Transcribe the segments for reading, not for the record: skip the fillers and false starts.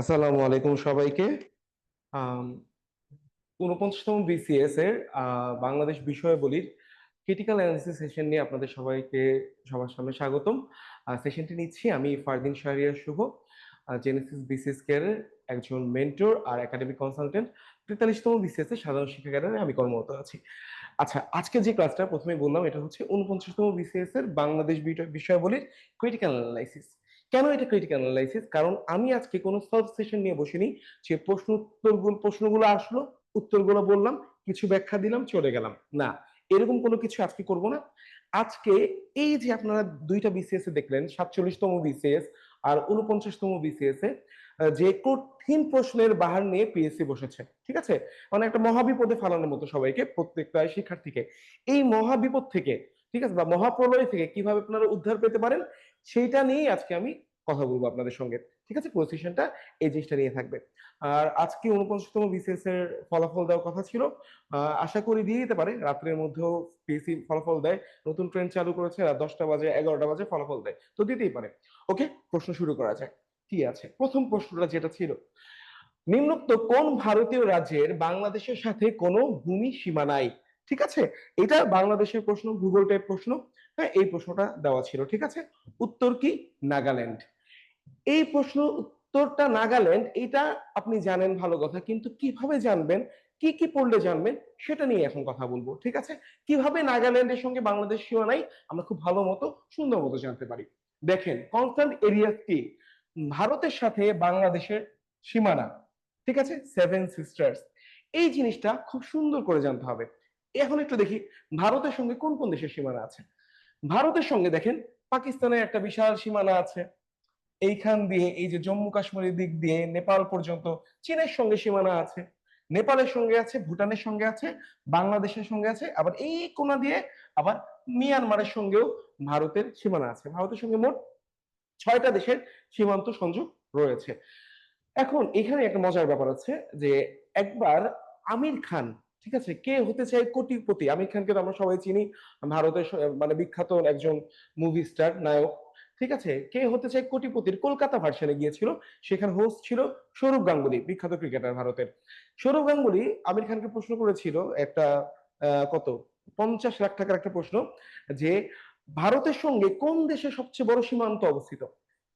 আসসালামু আলাইকুম সবাইকে। আম, ৪৯তম বিসিএস এর বাংলাদেশ বিষয়াবলীর ক্রিটিক্যাল অ্যানালিসিস সেশন নিয়ে আপনাদের সবাইকে সবার সামনে স্বাগতম। সেশনটি নিচ্ছি আমি ফারদিন শাহরিয়ার শুভ, জেনেসিস বিসিএস কেয়ারের একজন মেন্টর আর একাডেমিক কনসালটেন্ট। ৪৩তম বিসিএস এর সাধারণ শিক্ষা ক্যাডারে আমি কর্মরত আছি। আচ্ছা, আজকে যে ক্লাসটা প্রথমে বললাম এটা হচ্ছে ৪৯তম বিসিএস এর বাংলাদেশ বিষয়াবলীর ক্রিটিক্যাল অ্যানালাইসিস। কেন এটা ক্রিটিক্যাল অ্যানালাইসিস? কারণ আমি আজকে কোনো সলভ সেশন নিয়ে বসিনি যে প্রশ্নগুলো আসলো, উত্তরগুলো বললাম, কিছু ব্যাখ্যা দিলাম, চলে গেলাম। না, এরকম কোনো কিছু আজকে করব না। আজকে এই যে আপনারা দুইটা বিসিএস এ দেখলেন, ৪৭তম বিসিএস আর ৪৯তম বিসিএস এ যে কঠিন প্রশ্নের বাহার নিয়ে পিএসসি বসেছে, ঠিক আছে? মানে একটা মহাবিপদে ফেলানোর মতো সবাইকে, প্রত্যেকটা শিক্ষার্থীকে। এই মহাবিপদ থেকে, ঠিক আছে, বা মহাপ্রলয় থেকে কিভাবে আপনারা উদ্ধার পেতে পারেন সেইটা নিয়েই আজকে আমি কথা বলবো আপনাদের সঙ্গে, ঠিক আছে? পুরো সেশনটা এই জিনিসটা নিয়ে থাকবে। আর আজকে ৪৯তম বিসিএস এর ফলাফল দেওয়ার কথা ছিল, আশা করি দিয়ে দিতে পারে, রাত্রের মধ্যেও পিএসসি ফলাফল দেয়। নতুন ট্রেন্ড চালু করেছে, রাত 10টা বাজে 11টা বাজে ফলাফল দেয়, তো দিতেই পারে। ওকে, প্রশ্ন শুরু করা যায়। কি আছে প্রথম প্রশ্নটা যেটা ছিল, নিম্নোক্ত কোন ভারতীয় রাজ্যের বাংলাদেশের সাথে কোনো ভূমি সীমা নাই? ঠিক আছে, এটা বাংলাদেশের প্রশ্ন, ভূগোল টাইপ প্রশ্ন। হ্যাঁ, এই প্রশ্নটা দেওয়া ছিল, ঠিক আছে। উত্তর কি? নাগাল্যান্ড। এই প্রশ্ন উত্তরটা নাগাল্যান্ড, এটা আপনি জানেন ভালো কথা, কিন্তু কিভাবে জানবেন, কি কি পড়লে জানবেন, সেটা নিয়ে এখন কথা বলবো, ঠিক আছে? কিভাবে নাগাল্যান্ডের সঙ্গে বাংলাদেশ সীমা নাই আমরা খুব ভালো মতো, সুন্দর মতো জানতে পারি। দেখেন, কনসার্ন এরিয়া কি? ভারতের সাথে বাংলাদেশের সীমানা, ঠিক আছে, সেভেন সিস্টার্স। এই জিনিসটা খুব সুন্দর করে জানতে হবে। এখন একটু দেখি ভারতের সঙ্গে কোন কোন দেশের সীমানা আছে। ভারতের সঙ্গে দেখেন, পাকিস্তানের একটা বিশাল সীমানা আছে, এইখান দিয়ে এই যে জম্মু কাশ্মীরের দিক দিয়ে নেপাল পর্যন্ত। চীনের সঙ্গে সীমানা আছে, নেপালের সঙ্গে আছে, ভুটানের সঙ্গে আছে, বাংলাদেশের সঙ্গে আছে, আবার এই কোনা দিয়ে আবার মিয়ানমারের সঙ্গেও ভারতের সীমানা আছে। ভারতের সঙ্গে মোট 6টা দেশের সীমান্ত সংযোগ রয়েছে। এখন এখানে একটা মজার ব্যাপার আছে যে একবার আমির খান, ঠিক আছে, কে হতে চায় কোটিপতি, আমির খানকে তো আমরা সবাই চিনি, ভারতের মানে বিখ্যাত একজন মুভি স্টার নায়ক, ঠিক আছে। কে হতে চায় কোটিপতির কলকাতা ভার্সনে গিয়েছিল, সেখানে হোস্ট ছিল সৌরভ গাঙ্গুলি, বিখ্যাত ক্রিকেটার ভারতের। সৌরভ গাঙ্গুলি আমির খানকে প্রশ্ন করেছিল একটা কত 50 লাখ টাকার একটা প্রশ্ন, যে ভারতের সঙ্গে কোন দেশে সবচেয়ে বড় সীমান্ত অবস্থিত।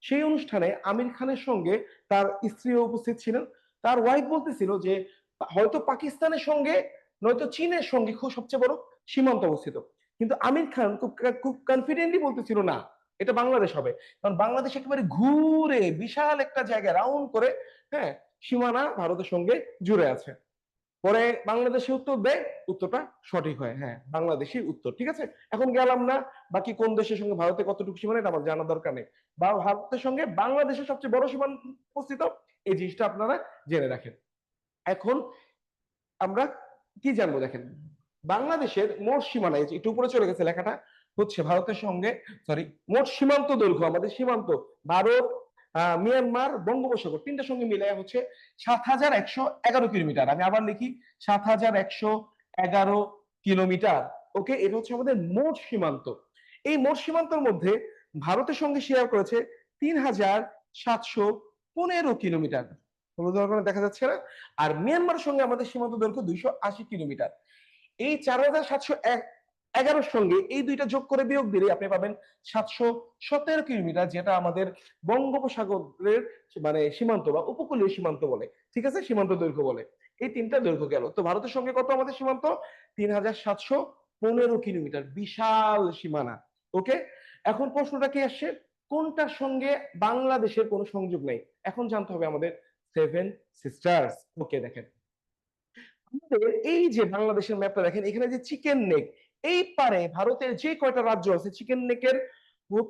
সেই অনুষ্ঠানে আমির খানের সঙ্গে তার স্ত্রীও উপস্থিত ছিলেন। তার ওয়াইফ বলতেছিল যে হয়তো পাকিস্তানের সঙ্গে নয়তো চীনের সঙ্গে খুব সবচেয়ে বড় সীমান্ত অবস্থিত, কিন্তু আমির খান খুব খুব কনফিডেন্টলি বলতেছিল না, এটা বাংলাদেশ হবে। কারণ বাংলাদেশ একেবারে ঘুরে বিশাল একটা জায়গা রাউন্ড করে, হ্যাঁ, সীমানা ভারতের সঙ্গে জুড়ে আছে। পরে বাংলাদেশে উত্তর দেয়, উত্তরটা সঠিক হয়, হ্যাঁ, বাংলাদেশি উত্তর, ঠিক আছে। এখন গেলাম না বাকি কোন দেশের সঙ্গে ভারতে কতটুকু সীমানা, এটা আমার জানার দরকার নেই, বা ভারতের সঙ্গে বাংলাদেশের সবচেয়ে বড় সীমানা উপস্থিত, এই জিনিসটা আপনারা জেনে রাখেন। এখন আমরা কি জানবো, দেখেন, বাংলাদেশের মোট সীমানা, এই যে একটু উপরে চলে গেছে লেখাটা, হচ্ছে ভারতের সঙ্গে, সরি, মোট সীমান্ত দৈর্ঘ্য, আমাদের সীমান্ত ভারত, মিয়ানমার, বঙ্গোপসাগর, তিনটার সঙ্গে মিলে হচ্ছে 7,111 কিলোমিটার। আমি আবার লিখি, 7,111 কিলোমিটার। ওকে, এটা হচ্ছে আমাদের মোট সীমান্ত। এই মোট সীমান্তের মধ্যে ভারতের সঙ্গে শেয়ার করেছে 3,715 কিলোমিটার, কোনো ধরনের দেখা যাচ্ছে না। আর মিয়ানমারের সঙ্গে আমাদের সীমান্ত দৈর্ঘ্য 280 কিলোমিটার। এই 4,711 সঙ্গে এই দুইটা যোগ করে বিয়োগ দিলে আপনি পাবেন 717 কিলোমিটার, যেটা আমাদের বঙ্গোপসাগরের মানে সীমান্ত বা উপকূলীয় সীমান্ত বলে, ঠিক আছে, সীমান্ত দৈর্ঘ্য বলে। এই তিনটা দৈর্ঘ্য গেল। তো ভারতের সঙ্গে কত আমাদের সীমান্ত? 3,715 কিলোমিটার, বিশাল সীমানা। ওকে, এখন প্রশ্নটা কি আসছে, কোনটার সঙ্গে বাংলাদেশের কোনো সংযোগ নেই? এখন জানতে হবে আমাদের সেভেন সিস্টার্স। ওকে, দেখেন, আমাদের এই যে বাংলাদেশের ম্যাপটা দেখেন, এখানে যে চিকেন নেক, এই পারে ভারতের যে কয়টা রাজ্য আছে, চিকেন নেকের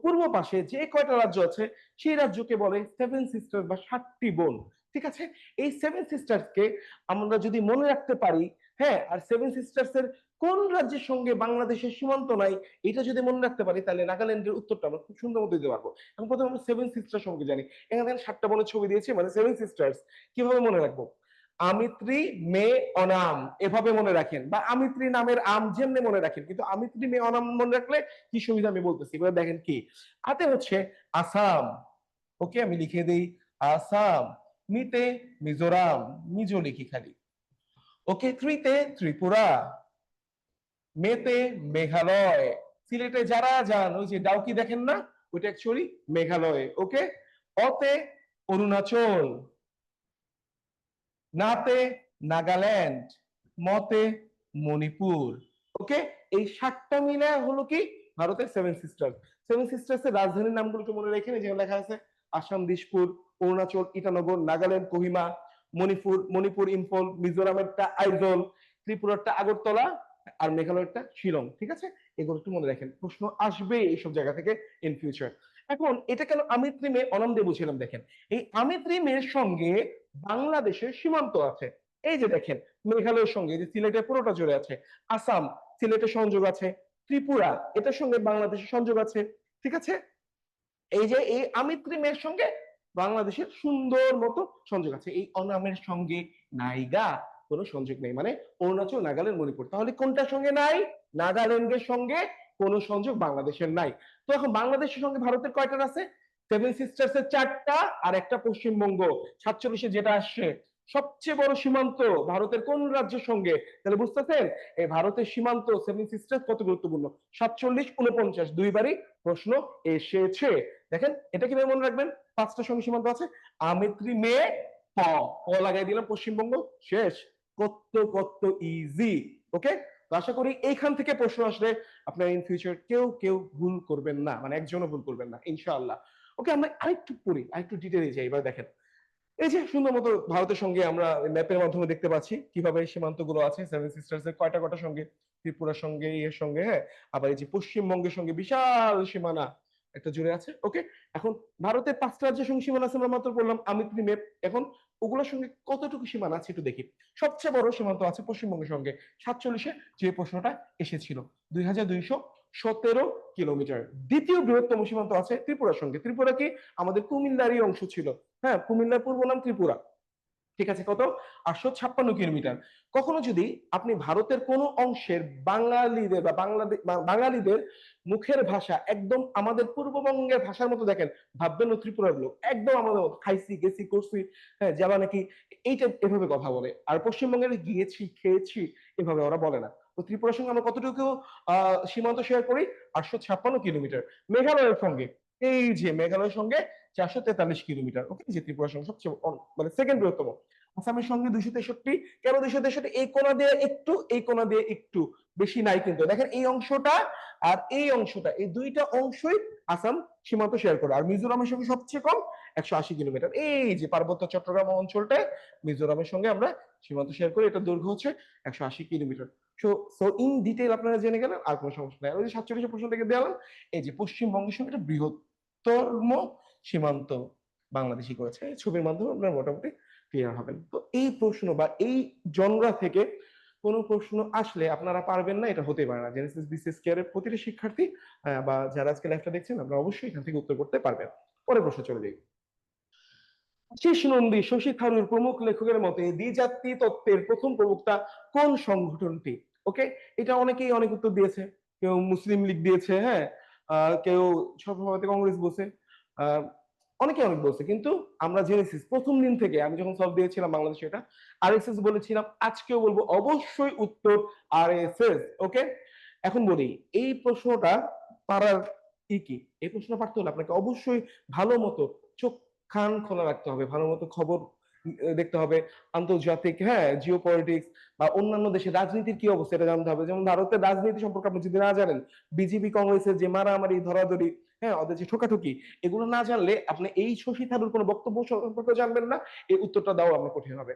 পূর্ব পাশে যে কয়টা রাজ্য আছে, সেই রাজ্যকে বলে সেভেন সিস্টার বা 7টি বোন, ঠিক আছে। এই সেভেন সিস্টার্স কে আমরা যদি মনে রাখতে পারি, হ্যাঁ, আর সেভেন সিস্টার্স এর কোন রাজ্যের সঙ্গে বাংলাদেশের সীমান্ত নাই, এটা যদি মনে রাখতে পারি, তাহলে নাগাল্যান্ডের উত্তরটা আমরা খুব সুন্দর মতো দিতে পারবো। এখন প্রথমে আমরা সেভেন সিস্টার সম্পর্কে জানি। এখানে 7টা বোনের ছবি দিয়েছি, মানে সেভেন সিস্টার্স। কিভাবে মনে রাখবো? আমিত্রি মে অনাম, এভাবে মনে রাখেন, বা আমিত্রি নামের আম যেমনি মনে রাখেন, কিন্তু আমিত্রি মে অনাম মনে রাখলে কি সুবিধা আমি বলতেছি, এবার দেখেন কি। হাতে হচ্ছে আসাম। ওকে, আমি লিখে দিই আসাম, মিতে মিজোরাম, মিজো লিখি খালি। ওকে, ত্রিতে ত্রিপুরা, মেতে মেঘালয়। সিলেটে যারা যান ওই যে ডাউকি দেখেন না, ওইটা অ্যাকচুয়ালি মেঘালয়। ওকে, অতে অরুণাচল, নাতে নাগাল্যান্ড, মতে মণিপুর। ওকে, এই 7টা মিলে হলো কি ভারতের সেভেন সিস্টার। সেভেন সিস্টার্স এর রাজধানীর নামগুলো একটু মনে রেখে যেখানে লেখা আছে আসাম দিশপুর, অরুণাচল ইটানগর, নাগাল্যান্ড কোহিমা, মণিপুর ইম্ফল, মিজোরামেরটা আইজল, ত্রিপুরারটা আগরতলা, আর মেঘালয়েরটা শিলং। ঠিক আছে, এগুলো একটু মনে রাখেন, প্রশ্ন আসবে এইসব জায়গা থেকে ইন ফিউচার। এখন এটা কেন আমিত রিমে অনাম দিয়ে বুঝছিলাম, দেখেন এই আমিত রিমের সঙ্গে বাংলাদেশের সীমান্ত আছে। এই যে দেখেন মেঘালয়ের সঙ্গে যে সিলেটের পুরোটা জুড়ে আছে, আসাম সিলেটের সংযোগ আছে, ত্রিপুরা এটার সঙ্গে বাংলাদেশের সংযোগ আছে। ঠিক আছে, এই যে এই আমিত রিমের সঙ্গে বাংলাদেশের সুন্দর মতো সংযোগ আছে, এই অনামের সঙ্গে নাইগা কোনো সংযোগ নেই, মানে অরুণাচল নাগাল্যান্ড মণিপুর। তাহলে কোনটার সঙ্গে নাই? নাগাল্যান্ডের সঙ্গে কোনো সংযোগ বাংলাদেশের নাই। তো এখন বাংলাদেশের সঙ্গে ভারতের কয়টার আছে? সেভেন সিস্টার্স এর 4টা আর একটা পশ্চিমবঙ্গ 47-এ যেটা আসছে। সবচেয়ে বড় সীমান্ত ভারতের কোন রাজ্যের সঙ্গে? তাহলে বুঝতেছেন এই ভারতের সীমান্ত সেভেন সিস্টার্স কত গুরুত্বপূর্ণ। 47, 49 দুইবারই প্রশ্ন এসেছে। দেখেন এটা কিভাবে মনে রাখবেন, 5টা সঙ্গে সীমান্ত আছে, আমিত্রি মে প, প লাগাই দিলাম, পশ্চিমবঙ্গ শেষ। কত কত ইজি। ওকে, তো আশা করি এইখান থেকে প্রশ্ন আসলে আপনার ইন ফিউচার কেউ কেউ ভুল করবেন না, মানে একজনও ভুল করবেন না ইনশাআল্লাহ। ওকে, আমরা আরেকটু পড়ি, আরেকটু ডিটেইলে যাই। এবার দেখেন এই যে সুন্দর মতো ভারতের সঙ্গে আমরা ম্যাপের মাধ্যমে দেখতে পাচ্ছি কিভাবে সীমান্ত গুলো আছে। সেভেন সিস্টার্স এর কয়টা কয়টা সঙ্গে, ত্রিপুরার সঙ্গে, এর সঙ্গে, হ্যাঁ, আবার এই যে পশ্চিমবঙ্গের সঙ্গে বিশাল সীমানা একটা জুড়ে আছে। ওকে, এখন ভারতের 5টা রাজ্যের সঙ্গে সীমানা আছে আমরা মাত্র বললাম আমিত্রি ম্যাপ। এখন ওগুলোর সঙ্গে কতটুকু সীমানা আছে একটু দেখি। সবচেয়ে বড় সীমান্ত আছে পশ্চিমবঙ্গের সঙ্গে 47-এ, যে প্রশ্নটা এসেছিল 2217 কিলোমিটার। দ্বিতীয় বৃহত্তম সীমান্ত আছে ত্রিপুরার সঙ্গে। ত্রিপুরা কি আমাদের কুমিল্লারই অংশ ছিল, হ্যাঁ, কুমিল্লার পূর্ব নাম ত্রিপুরা। ঠিক আছে, কত? 856 কিলোমিটার। কখনো যদি আপনি ভারতের কোন অংশের বাঙালিদের বা বাঙালিদের মুখের ভাষা একদম আমাদের পূর্ববঙ্গের ভাষার মতো দেখেন, ভাববেন ও ত্রিপুরার লোক একদম আমাদের মতো, খাইছি গেছি করছি, হ্যাঁ, যাবা নাকি, এইটা এভাবে কথা বলে। আর পশ্চিমবঙ্গের গিয়েছি খেয়েছি এভাবে ওরা বলে না। তো ত্রিপুরার সঙ্গে আমরা কতটুকু সীমান্ত শেয়ার করি? 856 কিলোমিটার। মেঘালয়ের সঙ্গে, এই যে মেঘালয়ের সঙ্গে 443 কিলোমিটার। ওকে, যে ত্রিপুরার সঙ্গে সবচেয়ে মানে সেকেন্ড বৃহত্তম। আসামের সঙ্গে 263। কেন 263? এই কোণা দিয়ে একটু, এই কোণা দিয়ে একটু বেশি নাই, কিন্তু দেখেন এই অংশটা আর এই অংশটা, এই দুইটা অংশই আসাম সীমান্ত শেয়ার করে। আর মিজোরামের সঙ্গে সবচেয়ে কম 180 কিলোমিটার। এই যে পার্বত্য চট্টগ্রাম অঞ্চলটায় মিজোরামের সঙ্গে আমরা সীমান্ত শেয়ার করি, এটা দৈর্ঘ্য হচ্ছে 180 kilometre. So so in detail আপনারা জেনে গেলেন, আর কোনো সমস্যা নাই। ওই যে 47 প্রশ্ন থেকে দিলাম, এই যে পশ্চিমবঙ্গের সঙ্গে একটা বৃহত্তম সীমান্ত বাংলাদেশই করেছে। এই ছবির মাধ্যমে আপনারা মোটামুটি ক্লিয়ার হবেন। তো এই প্রশ্ন বা এই জনরা থেকে কোন প্রশ্ন আসলে আপনারা পারবেন না, এটা হতে পারে না। জেনেসিস বিসিএস কেয়ারের প্রতিটি শিক্ষার্থী বা যারা আজকে লাইভটা দেখছেন, আপনারা অবশ্যই এখান থেকে উত্তর করতে পারবেন। পরের প্রশ্ন চলে যাই। আশিস নন্দী, শশী থারুর প্রমুখ লেখকের মতে দ্বিজাতি তত্ত্বের প্রথম প্রবক্তা কোন সংগঠনটি? ওকে, এটা অনেকেই অনেক উত্তর দিয়েছে। কেউ মুসলিম লীগ দিয়েছে, হ্যাঁ, কেউ সর্বভারতীয় কংগ্রেস বলছে, আহ অনেকে অনেক বলছে, কিন্তু আমরা জেনেসিস প্রথম দিন থেকে আমি যখন সলভ দিয়েছিলাম বাংলাদেশে এটা আরএসএস বলেছিলাম, আজকেও বলবো অবশ্যই উত্তর আরএসএস। ওকে, এখন বলি এই প্রশ্নটা পারার কি, এই প্রশ্ন পারতে হলে আপনাকে অবশ্যই ভালো মতো চোখ কান খোলা রাখতে হবে, ভালো মতো খবর দেখতে হবে, আন্তর্জাতিক, হ্যাঁ, জিও পলিটিক্স বা অন্যান্য দেশের রাজনীতির কি অবস্থা এটা জানতে হবে। যেমন ভারতের রাজনীতি সম্পর্কে আপনি যদি না জানেন, বিজেপি কংগ্রেসের যে মারামারি ধরাধরি, হ্যাঁ, ওদের যে ঠোকাঠুকি, এগুলো না জানলে আপনি এই শশী থারুর কোনো বক্তব্য সম্পর্কে জানবেন না, এই উত্তরটা দাও আপনার কঠিন হবে।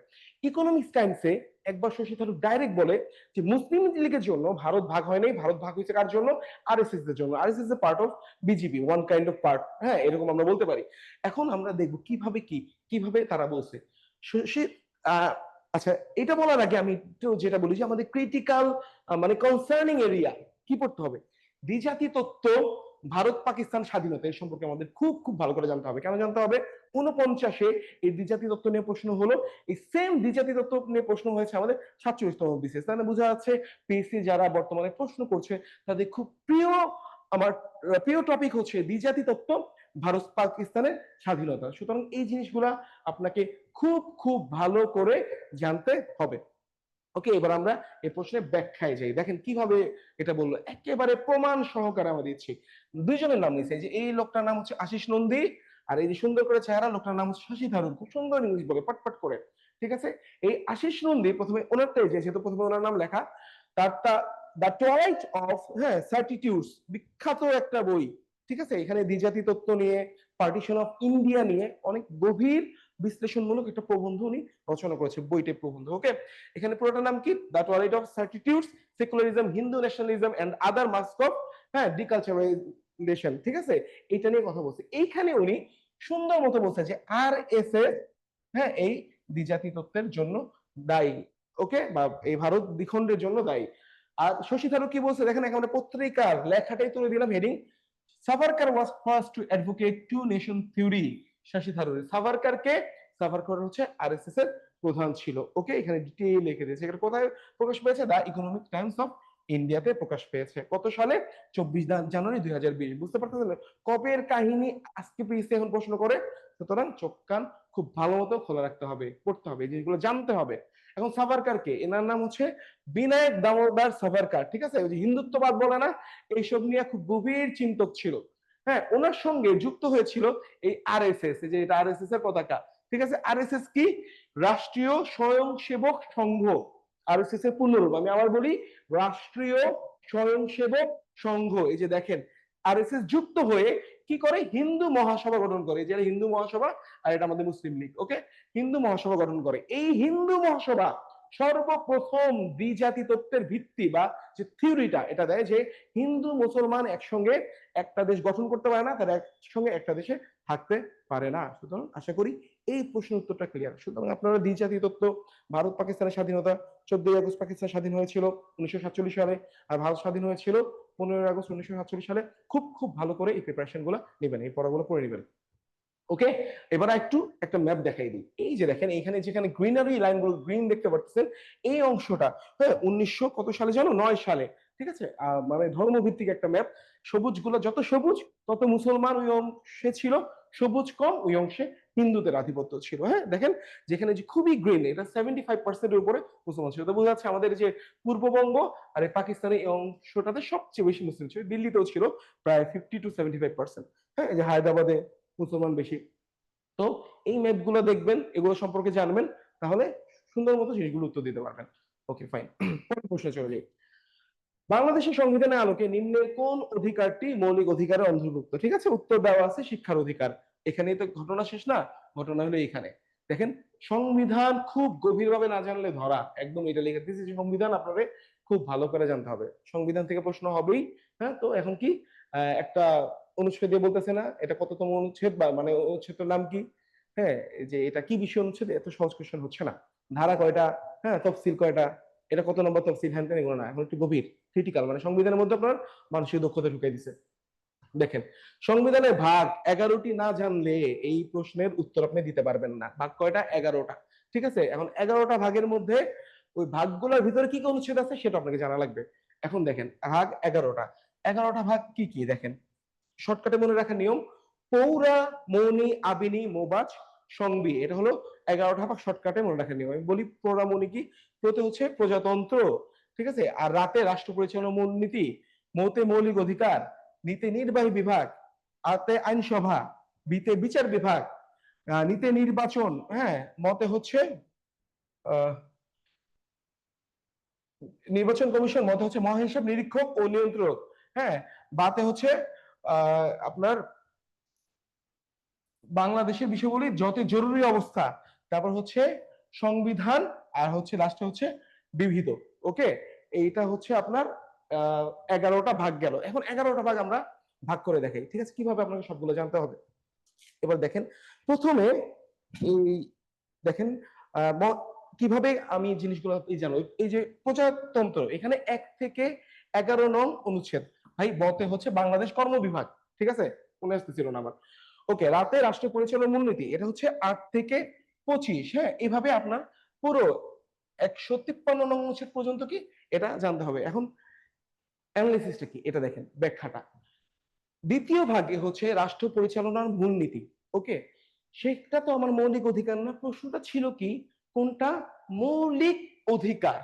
ইকোনমিক্স টাইমসে একবার শশী থারুর ডাইরেক্ট বলে যে মুসলিম লীগের জন্য ভারত ভাগ হয় নাই, ভারত ভাগ হয়েছে কার জন্য? আরএসএস এর জন্য। আরএসএস এর part of BJP, one kind of part, হ্যাঁ, এরকম আমরা বলতে পারি। এখন আমরা দেখবো কিভাবে কিভাবে তারা বলছে। সে আচ্ছা, এটা বলার আগে আমি একটু যেটা বলি যে আমাদের ক্রিটিক্যাল মানে কনসার্নিং এরিয়া কি পড়তে হবে, দ্বিজাতি তত্ত্ব, ভারত পাকিস্তান স্বাধীনতা, এর সম্পর্কে আমাদের খুব খুব ভালো করে জানতে হবে। কেন জানতে হবে? 49-এ এই দ্বিজাতি তত্ত্ব নিয়ে প্রশ্ন হলো, এই সেম দ্বিজাতি তত্ত্ব নিয়ে প্রশ্ন হয়েছে আমাদের 47তম বিসিএস। তাহলে বোঝা যাচ্ছে পিএসসি যারা বর্তমানে প্রশ্ন করছে তাদের খুব প্রিয়, আমার প্রিয় টপিক হচ্ছে দ্বিজাতি তত্ত্ব, ভারত পাকিস্তানের স্বাধীনতা। সুতরাং এই জিনিসগুলা আপনাকে খুব খুব ভালো করে জানতে হবে। ওকে, এবার আমরা এই প্রশ্নের ব্যাখ্যায় যাই। দেখেন কিভাবে এটা বললো, একেবারে প্রমাণ সহকারে আমরা দিচ্ছি। দুইজনের নাম নিচ্ছে, যে এই লোকটার নাম হচ্ছে আশিস নন্দী, আর এই যে সুন্দর করে চেহারা লোকটার নাম হচ্ছে শশী থারুর। খুব সুন্দর ইংলিশ বলে পটপট করে, ঠিক আছে। এই আশিস নন্দী প্রথমে ওনারটাই, যেহেতু প্রথমে ওনার নাম লেখা, তারটা দ্য টয়লাইট অফ, হ্যাঁ, সার্টিটিউডস, বিখ্যাত একটা বই, ঠিক আছে। এখানে দ্বিজাতি তত্ত্ব নিয়ে, পার্টিশন অফ ইন্ডিয়া নিয়ে অনেক গভীর বিশ্লেষণমূলক একটা প্রবন্ধ উনি রচনা করেছে, বইটাই প্রবন্ধ। ওকে, এখানে পুরোটার নাম কি, the twilight of certitudes, secularism, Hindu nationalism and other mask of, হ্যাঁ, ডিকালচারাইজেশন, ঠিক আছে। এটা নিয়ে কথা বলছে। এইখানে উনি সুন্দর মতো বলছে যে আর এস এস, হ্যাঁ, এই দ্বিজাতি তত্ত্বের জন্য দায়ী, ওকে, বা এই ভারত দ্বিখণ্ডের জন্য দায়ী। আর শশী থারুর কি বলছে দেখেন, এখানে পত্রিকার লেখাটাই তুলে দিলাম heading, Savarkar was first to advocate two nation theory. Shashi Tharoor, সাভারকারকে, সাভারকার হচ্ছে আরএসএস এর প্রধান ছিল। ওকে, এখানে ডিটেইল লিখে দিয়েছে। এখানে কোথায় প্রকাশ পেয়েছে, দা ইকোনমিক টাইমস অফ ইন্ডিয়াতে প্রকাশ পেয়েছে। কত সালে, 24 জানুয়ারি 2020। বুঝতে পারতেছেন কবের কাহিনী আজকে পেয়েছে এখন প্রশ্ন করে। সুতরাং চোখ কান খুব ভালো মতো খোলা রাখতে হবে, পড়তে হবে, এই জিনিসগুলো জানতে হবে। এখন সাভারকারকে, এনার নাম হচ্ছে বিনায়ক দামোদর সাভারকার, ঠিক আছে। ওই যে হিন্দুত্ববাদ বলে না, এইসব নিয়ে খুব গভীর চিন্তক ছিল। হ্যাঁ, ওনার সঙ্গে যুক্ত হয়েছিল এই আরএসএস, যে এটা আরএসএস এর পতাকা, ঠিক আছে। আরএসএস কি, রাষ্ট্রীয় স্বয়ংসেবক সংঘ। আরএসএস এর পূর্ণরূপ আমি আবার বলি, রাষ্ট্রীয় স্বয়ংসেবক সংঘ। এই যে দেখেন, আরএসএস যুক্ত হয়ে কি করে, হিন্দু মহাসভা গঠন করে, যেটা হিন্দু মহাসভা, আর এটা আমাদের মুসলিম লীগ। ওকে, হিন্দু মহাসভা গঠন করে। এই হিন্দু মহাসভা সর্বপ্রথম দ্বিজাতি তত্ত্বের ভিত্তি বা যে থিওরিটা এটা দেয়, যে হিন্দু মুসলমান একসঙ্গে একটা দেশ গঠন করতে পারে না, তারা একসঙ্গে একটা দেশে থাকতে পারে না। সুতরাং আশা করি এই প্রশ্নের উত্তরটা ক্লিয়ার। সুতরাং আপনারা দ্বিজাতি তত্ত্ব, ভারত পাকিস্তানের স্বাধীনতা, 14ই আগস্ট পাকিস্তান স্বাধীন হয়েছিল 1947 সালে, আর ভারত স্বাধীন হয়েছিল 15ই আগস্ট 1947 সালে। খুব খুব ভালো করে এই প্রিপারেশন গুলো নেবেন, এই পড়াগুলো পড়ে নেবেন। ওকে, এবার একটু একটা ম্যাপ দেখাই দিই। এই যে দেখেন, এইখানে যেখানে গ্রিনারি লাইনগুলো গ্রিন দেখতে পাচ্ছেন, এই অংশটা, হ্যাঁ, 1900 কত সালে জানো, 9 সালে, ঠিক আছে। মানে ধর্মভিত্তিক একটা ম্যাপ। সবুজ গুলো যত সবুজ, তত মুসলমান ওই অংশে ছিল, সবুজ কম ওই অংশে হিন্দুদের আধিপত্য ছিল। হ্যাঁ, দেখেন যেখানে যে খুবই গ্রিন, এটা 75%-এর উপরে মুসলমান ছিল। তো বোঝা যাচ্ছে আমাদের যে পূর্ববঙ্গ আর এই পাকিস্তানের এই অংশটাতে সবচেয়ে বেশি মুসলিম ছিল। দিল্লিতেও ছিল প্রায় 50-75%। হ্যাঁ, এই যে হায়দ্রাবাদে মুসলমান বেশি। তো এই ম্যাপ গুলো দেখবেন, এগুলো সম্পর্কে জানবেন, তাহলে সুন্দর মতো জিনিসগুলো উত্তর দিতে পারবেন। ওকে, ফাইন। পরের প্রশ্নে চলে যাই। বাংলাদেশের সংবিধানের আলোকে নিম্নের কোন অধিকারটি মৌলিক অধিকারের অন্তর্ভুক্ত? ঠিক আছে, উত্তর দেওয়া আছে শিক্ষার অধিকার। এখানেই তো ঘটনা শেষ না, ঘটনা হলো এখানে। দেখেন, সংবিধান খুব গভীরভাবে না জানলে ধরা, একদম এটা লিখে দিয়েছে যে সংবিধান আপনাদের খুব ভালো করে জানতে হবে। সংবিধান থেকে প্রশ্ন হবেই। হ্যাঁ, তো এখন কি একটা অনুচ্ছেদ দিয়ে বলতেছে না এটা কততম অনুচ্ছেদ, বা মানে অনুচ্ছেদের নাম কি, হ্যাঁ, যে এটা কি বিষয় অনুচ্ছেদ, এত সহজ কোশ্চেন হচ্ছে না। ধারা কয়টা, হ্যাঁ, তফসিল কয়টা, এটা কত নম্বর তফসিল, হ্যান ত্যান, এগুলো না, এখন একটু গভীর ক্রিটিক্যাল, মানে সংবিধানের মধ্যে আপনার মানসিক দক্ষতা ঢুকাই দিছে। দেখেন, সংবিধানের ভাগ 11টি না জানলে এই প্রশ্নের উত্তর আপনি দিতে পারবেন না। ভাগ কয়টা, 11টা, ঠিক আছে। এখন 11টা ভাগের মধ্যে ওই ভাগগুলোর ভিতরে কি কি অনুচ্ছেদ আছে সেটা আপনাকে জানা লাগবে। এখন দেখেন, ভাগ 11টা, 11টা ভাগ কি কি দেখেন, শর্টকাটে মনে রাখার নিয়ম, পৌরা, মৌনি, আবিনি, মোবাজ, সংবি, এটা হলো 11টা ভাগ। শর্টকাটে মনে রাখার নিয়ম আমি বলি, পৌরা মৌনি কি, প্রতে হচ্ছে প্রজাতন্ত্র, ঠিক আছে। আর রাতে রাষ্ট্র পরিচালনা মূলনীতি, মৌতে মৌলিক অধিকার, নিতে নির্বাহী বিভাগ, আতে আইনসভা, বিতে বিচার বিভাগ, নিতে নির্বাচন, হ্যাঁ, মতে হচ্ছে আহ নির্বাচন কমিশন, মতে হচ্ছে মহাহিসাব নিরীক্ষক ও নিয়ন্ত্রক, হ্যাঁ, বাতে হচ্ছে আপনার বাংলাদেশের বিষয়গুলি যত জরুরি অবস্থা, তারপর হচ্ছে সংবিধান, আর হচ্ছে লাস্টে হচ্ছে বিবিধ। ওকে, এইটা হচ্ছে আপনার 11টা ভাগ গেল। এখন 11টা ভাগ আমরা ভাগ করে দেখাই, ঠিক আছে, কিভাবে আপনাকে সবগুলো জানতে হবে। এবার দেখেন, প্রথমে এই দেখেন কিভাবে আমি জিনিসগুলো এই জানো, এই যে প্রজাতন্ত্র, এখানে 1 থেকে 11 নং অনুচ্ছেদ, ভাই, বতে হচ্ছে বাংলাদেশ কর্ম বিভাগ, ঠিক আছে, মনে আসতেছিল না আমার। ওকে, রাতে রাষ্ট্র পরিচালনা মূলনীতি, এটা হচ্ছে 8 থেকে 25। হ্যাঁ, এইভাবে আপনার পুরো 153 নং অনুচ্ছেদ পর্যন্ত কি এটা জানতে হবে। এখন অ্যানালিসিসটা কি এটা দেখেন, ব্যাখ্যাটা, দ্বিতীয় ভাগে হচ্ছে রাষ্ট্র পরিচালনার মূলনীতি। ওকে, সেটা তো আমার মৌলিক অধিকার না। প্রশ্নটা ছিল কি, কোনটা মৌলিক অধিকার।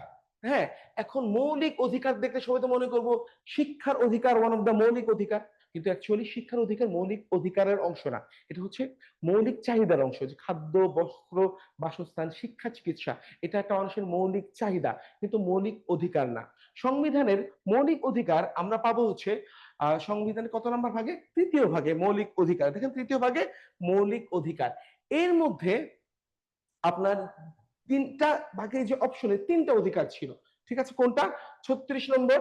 হ্যাঁ, এখন মৌলিক অধিকার দেখলে সবাই তো মনে করবো শিক্ষার অধিকার ওয়ান অফ দ্য মৌলিক অধিকার, কিন্তু অ্যাকচুয়ালি শিক্ষার অধিকার মৌলিক অধিকারের অংশ না। এটা হচ্ছে মৌলিক চাহিদার অংশ, যে খাদ্য, বস্ত্র, বাসস্থান, শিক্ষা, চিকিৎসা, এটা একটা মানুষের মৌলিক চাহিদা, কিন্তু মৌলিক অধিকার না। সংবিধানের মৌলিক অধিকার আমরা পাবো হচ্ছে সংবিধানের কত নম্বর ভাগে, তৃতীয় ভাগে মৌলিক অধিকার। দেখেন তৃতীয় ভাগে মৌলিক অধিকার, এর মধ্যে আপনার তিনটা ভাগে যে অপশনে তিনটা অধিকার ছিল, ঠিক আছে? কোনটা? 36 নম্বর,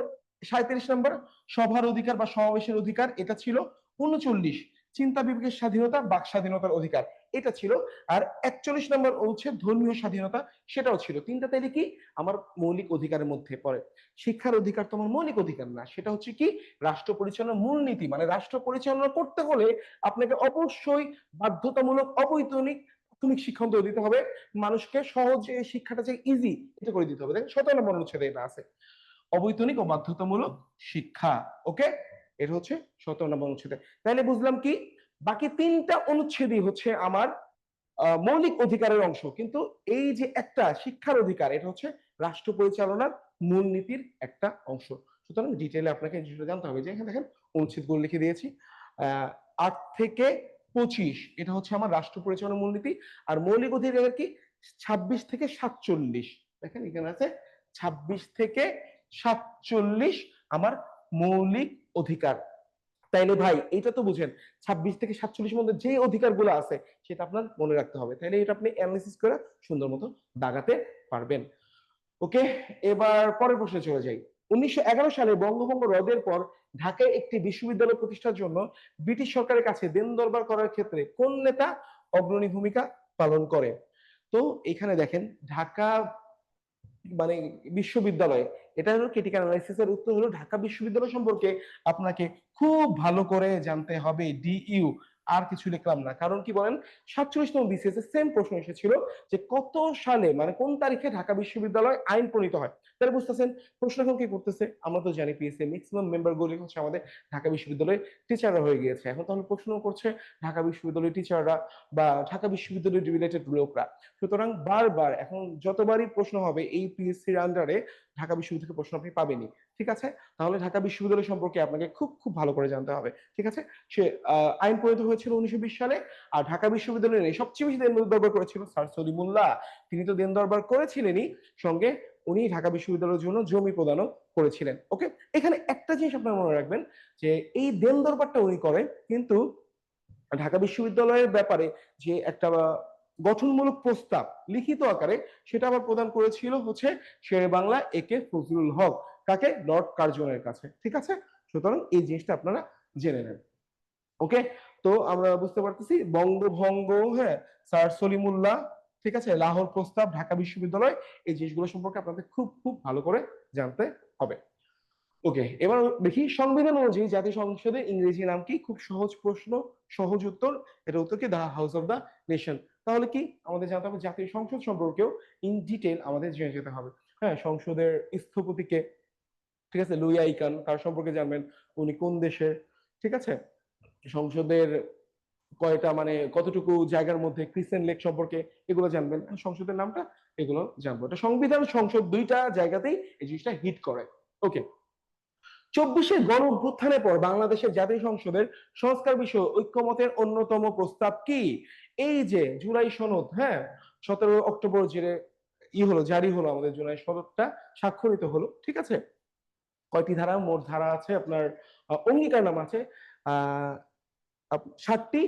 37 নম্বর সভার অধিকার বা সমাবেশের অধিকার, এটা ছিল। 39 চিন্তা বিবেকের স্বাধীনতা, বাক স্বাধীনতার অধিকার, এটা ছিল। আর 41 নম্বর হচ্ছে ধর্মীয় স্বাধীনতা, সেটাও ছিল। তিনটা তাইলে কি আমার মৌলিক অধিকারের মধ্যে পড়ে। শিক্ষার অধিকার তো আমার মৌলিক অধিকার না, সেটা হচ্ছে কি রাষ্ট্র পরিচালনার মূলনীতি। মানে রাষ্ট্র পরিচালনা করতে হলে আপনাকে অবশ্যই বাধ্যতামূলক অবৈতনিক প্রাথমিক শিক্ষা দিতে হবে, মানুষকে সহজে শিক্ষাটা যে ইজি এটা করে দিতে হবে। দেখেন 17 নম্বর অনুচ্ছেদে এটা আছে, অবৈতনিক ও বাধ্যতামূলক শিক্ষা। ওকে, এটা হচ্ছে 17 নম্বর অনুচ্ছেদে। তাহলে বুঝলাম কি, বাকি তিনটা অনুচ্ছেদই হচ্ছে আমার মৌলিক অধিকারের অংশ, কিন্তু এই যে একটা শিক্ষার অধিকার, এটা হচ্ছে রাষ্ট্র পরিচালনার মূলনীতির একটা অংশ। সুতরাং ডিটেইলে আপনাকে জিনিসটা জানতে হবে। যে এখানে দেখেন অনুচ্ছেদগুলো লিখে দিয়েছি, 8 থেকে 25 এটা হচ্ছে আমার রাষ্ট্র পরিচালনার মূলনীতি। আর মৌলিক অধিকার কি 26 থেকে 47, দেখেন এখানে আছে 26 থেকে 47 আমার মৌলিক অধিকার। তাইলে ভাই এটা তো বুঝেন 26 থেকে 47 মধ্যে যে অধিকারগুলো আছে সেটা আপনার মনে রাখতে হবে, তাইলে এটা আপনি অ্যানালিসিস করে সুন্দর মতো দাগাতে পারবেন। ওকে, এবার পরের প্রশ্নে চলে যাই। 1911 সালে বঙ্গভঙ্গ রদের পর ঢাকায় একটি বিশ্ববিদ্যালয় প্রতিষ্ঠার জন্য ব্রিটিশ সরকারের কাছে দেন দরবার করার ক্ষেত্রে কোন নেতা অগ্রণী ভূমিকা পালন করে? তো এখানে দেখেন ঢাকা মানে বিশ্ববিদ্যালয়, এটা হলো ক্রিটিক্যাল অ্যানালাইসিস এর উত্তর হলো ঢাকা বিশ্ববিদ্যালয় সম্পর্কে আপনাকে খুব ভালো করে জানতে হবে। ডিইউ আর কিছু লিখলাম না, কারণ কি বলেন 47তম বিসিএস এর সেম প্রশ্ন এসেছিল যে কত সালে মানে কোন তারিখে ঢাকা বিশ্ববিদ্যালয় আইন প্রণীত হয়। তাহলে বুঝতেছেন প্রশ্ন এখন কি করতেছে, আমরা তো জানি পিএসসি ম্যাক্সিমাম মেম্বার গুলি হচ্ছে আমাদের ঢাকা বিশ্ববিদ্যালয়ের টিচাররা হয়ে গিয়েছে। এখন তাহলে প্রশ্ন করছে ঢাকা বিশ্ববিদ্যালয়ের টিচাররা বা ঢাকা বিশ্ববিদ্যালয় রিলেটেড লোকরা। সুতরাং বারবার এখন যতবারই প্রশ্ন হবে এই পিএসসির আন্ডারে ঢাকা বিশ্ববিদ্যালয় থেকে প্রশ্ন আপনি পাবেনই। ঠিক আছে, তাহলে ঢাকা বিশ্ববিদ্যালয় সম্পর্কে আপনাকে খুব খুব ভালো করে জানতে হবে। ঠিক আছে, সে আইন প্রণীত হয়েছিল 1920 সালে। আর ঢাকা বিশ্ববিদ্যালয়ে সবচেয়ে বেশি দেন দরবার করেছিল স্যার সলিমুল্লাহ। তিনি তো দেন দরবার করেছিলেনই, সঙ্গে উনি ঢাকা বিশ্ববিদ্যালয়ের জন্য জমি প্রদানও করেছিলেন। ওকে, এখানে একটা জিনিস আপনারা মনে রাখবেন যে এই দেন দরবারটা উনি করেন, কিন্তু ঢাকা বিশ্ববিদ্যালয়ের ব্যাপারে যে একটা গঠনমূলক প্রস্তাব লিখিত আকারে সেটা আবার প্রদান করেছিল হচ্ছে শেরে বাংলা একে ফজলুল হক। কাকে? লর্ড কার্জনের কাছে। ঠিক আছে, সুতরাং এই জিনিসটা আপনারা জেনে নেন। ওকে, তো আমরা বুঝতে পারতেছি বঙ্গভঙ্গ, হ্যাঁ, স্যার সলিমুল্লাহ, ঠিক আছে, লাহোর প্রস্তাব, ঢাকা বিশ্ববিদ্যালয়, এই জিনিসগুলো সম্পর্কে আপনাদের খুব খুব ভালো করে জানতে হবে। ওকে, এবার দেখি সংবিধান অনুযায়ী জাতীয় সংসদের ইংরেজি নাম কি? খুব সহজ প্রশ্ন, সহজ উত্তর। এটা উত্তর কি the house of the nation. তাহলে কি আমাদের জানতে হবে জাতীয় সংসদ সম্পর্কেও ইন ডিটেল আমাদের জেনে যেতে হবে। হ্যাঁ, সংসদের স্থপতি কে? ঠিক আছে, লুই আইকান, তার সম্পর্কে জানবেন, উনি কোন দেশের। ঠিক আছে, সংসদের কয়টা মানে কতটুকু জায়গার মধ্যে ক্রিসেন্ট লেক সম্পর্কে এগুলো জানবেন, সংসদের নামটা এগুলো জানবো। এটা সংবিধান সংসদ দুইটা জায়গাতেই এই জিনিসটা হিট করে। ওকে, 24-এর গণ অভ্যুত্থানের পর বাংলাদেশের জাতীয় সংসদের সংস্কার বিষয়ে ঐক্যমতের অন্যতম প্রস্তাব কি? এই যে জুলাই সনদ, হ্যাঁ, 17 অক্টোবর যে হলো, জারি হলো, আমাদের জুলাই সনদটা স্বাক্ষরিত হলো। ঠিক আছে, কয়টি ধারা? মোট ধারা আছে আপনার, অঙ্গীকার নাম আছে আহ 60টি।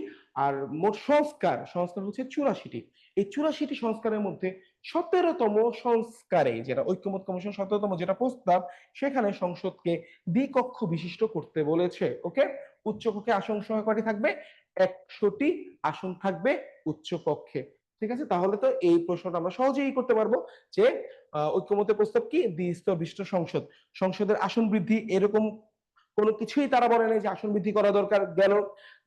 আর মোট সংস্কার সংস্কার হচ্ছে 84টি। এই 84টি সংস্কারের মধ্যে 17তম সংস্কারে, যেটা ঐক্যমত কমিশন 17তম যেটা প্রস্তাব, সেখানে সংসদকে দ্বিকক্ষ বিশিষ্ট করতে বলেছে। ওকে, উচ্চ কক্ষে আসন সংখ্যা কয়টি থাকবে? 100টি আসন থাকবে উচ্চ কক্ষে। ঠিক আছে, তাহলে তো এই প্রশ্নটা আমরা সহজেই করতে পারবো যে ঐক্যমতের প্রস্তাব কি? দ্বিস্তর বিশিষ্ট সংসদ, সংসদের আসন বৃদ্ধি, এরকম কোনো কিছুই তারা বলে নাই যে আসন বৃদ্ধি করা দরকার গেল।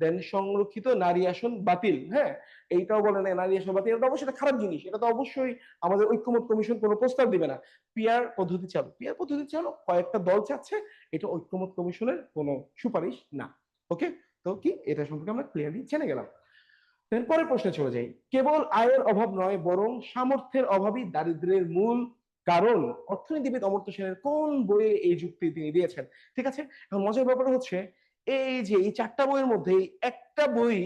দেন সংরক্ষিত নারী আসন বাতিল, হ্যাঁ, এইটাও বলে নাই নারী আসন বাতিল, এটা অবশ্যই খারাপ জিনিস, এটা তো অবশ্যই আমাদের ঐক্যমত কমিশন কোনো প্রস্তাব দিবে না। পিয়ার পদ্ধতি চালু, পিয়ার পদ্ধতি চালু কয়েকটা দল চাচ্ছে, এটা ঐক্যমত কমিশনের কোনো সুপারিশ না। ওকে, তো কি এটা সম্পর্কে আমরা ক্লিয়ারলি জেনে গেলাম। পরের প্রশ্নে চলে যাই। কেবল আয়ের অভাব নয়, বরং সামর্থ্যের অভাবই দারিদ্র্যের মূল কারণ। অর্থনীতিবিদ অমর্ত্য সেনের কোন বইয়ে এই যুক্তি তিনি দিয়েছেন? ঠিক আছে, এখন মজার ব্যাপার হচ্ছে এই যে এই 4টা বইয়ের মধ্যে একটা বই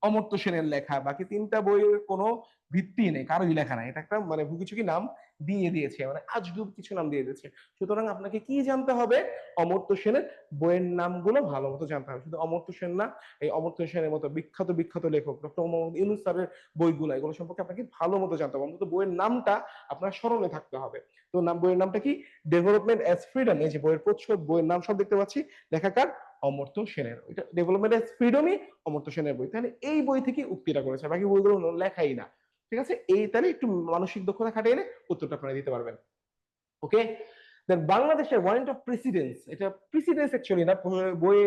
অমর্ত্য সেনের লেখা, বাকি 3টা বইয়ের কোনো ভিত্তি নেই, কারোই লেখা নাই। এটা একটা মানে ভুকিচুকি নাম দিয়ে দিয়েছে, মানে আজগুব কিছু নাম দিয়ে দিয়েছে। সুতরাং আপনাকে কি জানতে হবে? অমর্ত্য সেনের বইয়ের নামগুলো ভালো মতো জানতে হবে। শুধু অমর্ত্য সেন না, এই অমর্ত্য সেনের মতো বিখ্যাত বিখ্যাত লেখক ডক্টর মোহাম্মদ ইউনূস স্যারের বইগুলো, এগুলো সম্পর্কে আপনাকে ভালো মতো জানতে হবে। অন্তত বইয়ের নামটা আপনার স্মরণে থাকতে হবে। তো বইয়ের নামটা কি? Development as freedom. এই যে বইয়ের প্রচ্ছদ, বইয়ের নাম সব দেখতে পাচ্ছি, লেখাকার অমর্ত্য সেনের। এটা ডেভেলপমেন্ট অ্যাজ ফ্রিডমই অমর্ত্য সেনের বই। তাহলে এই বই থেকে উক্তিটা করেছে, বাকি বইগুলো লেখাই না। ঠিক আছে, এই তাহলে একটু মানসিক দক্ষতা খাটিয়ে এলে উত্তরটা আপনারা দিতে পারবেন। ওকে, দেন বাংলাদেশের ওয়ারেন্ট অফ প্রেসিডেন্স, এটা প্রেসিডেন্স অ্যাকচুয়ালি না, বইয়ে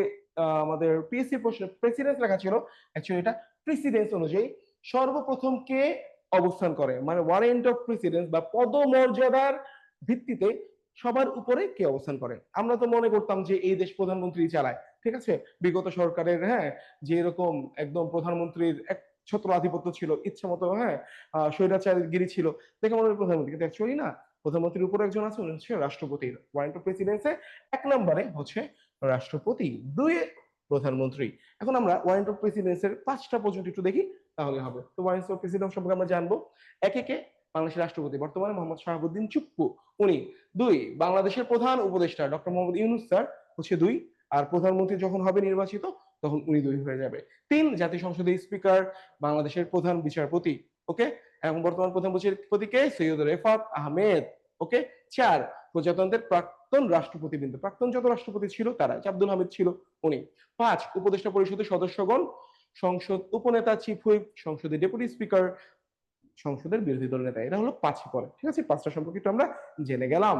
আমাদের পিএসসি প্রশ্নে প্রেসিডেন্স লেখা ছিল, অ্যাকচুয়ালি এটা প্রেসিডেন্স অনুযায়ী সর্বপ্রথম কে অবস্থান করে, মানে ওয়ারেন্ট অফ প্রেসিডেন্স বা পদমর্যাদার ভিত্তিতে সবার উপরে কে অবস্থান করে। আমরা তো মনে করতাম যে এই দেশ প্রধানমন্ত্রী চালায়, ঠিক আছে, বিগত সরকারের, হ্যাঁ, যে এরকম একদম প্রধানমন্ত্রীর এক ছত্র আধিপত্য ছিল, ইচ্ছা মতো, হ্যাঁ, স্বৈরাচারগিরি ছিল, দেখে মনে হয় প্রধানমন্ত্রী, কিন্তু অ্যাকচুয়ালি না। প্রধানমন্ত্রীর উপর একজন আছে, উনি হচ্ছে রাষ্ট্রপতির ওয়ারেন্ট অফ প্রেসিডেন্সে 1 নম্বরে হচ্ছে রাষ্ট্রপতি, 2-এ প্রধানমন্ত্রী। এখন আমরা ওয়ারেন্ট অফ প্রেসিডেন্সের 5টা পর্যন্ত একটু দেখি, তাহলে হবে। তো ওয়ারেন্ট অফ প্রেসিডেন্স সম্পর্কে আমরা জানবো। একে বাংলাদেশের রাষ্ট্রপতি বর্তমানে মোহাম্মদ শাহাবুদ্দিন চুপ্পু, উনি। 2, বাংলাদেশের প্রধান উপদেষ্টা ডক্টর মোহাম্মদ ইউনূস স্যার, হচ্ছে 2। আর প্রধানমন্ত্রী যখন হবে নির্বাচিত, তখন উনি 2 হয়ে যাবে। 3, জাতীয় সংসদের স্পিকার, বাংলাদেশের প্রধান বিচারপতি। ওকে, এবং বর্তমান প্রধান বিচারপতি কে? সৈয়দ রেফাত আহমেদ। ওকে। 4, প্রজাতন্ত্রের প্রাক্তন রাষ্ট্রপতিবৃন্দ, প্রাক্তন যত রাষ্ট্রপতি ছিল তারা, আব্দুল হামিদ ছিল, উনি। 5, উপদেষ্টা পরিষদের সদস্যগণ, সংসদ উপনেতা, চিফ হুইপ, সংসদের ডেপুটি স্পিকার, সংসদের বিরোধী দল নেতা। এটা হলো 5 পরে, ঠিক আছে, 5টা সম্পর্কে একটু আমরা জেনে গেলাম।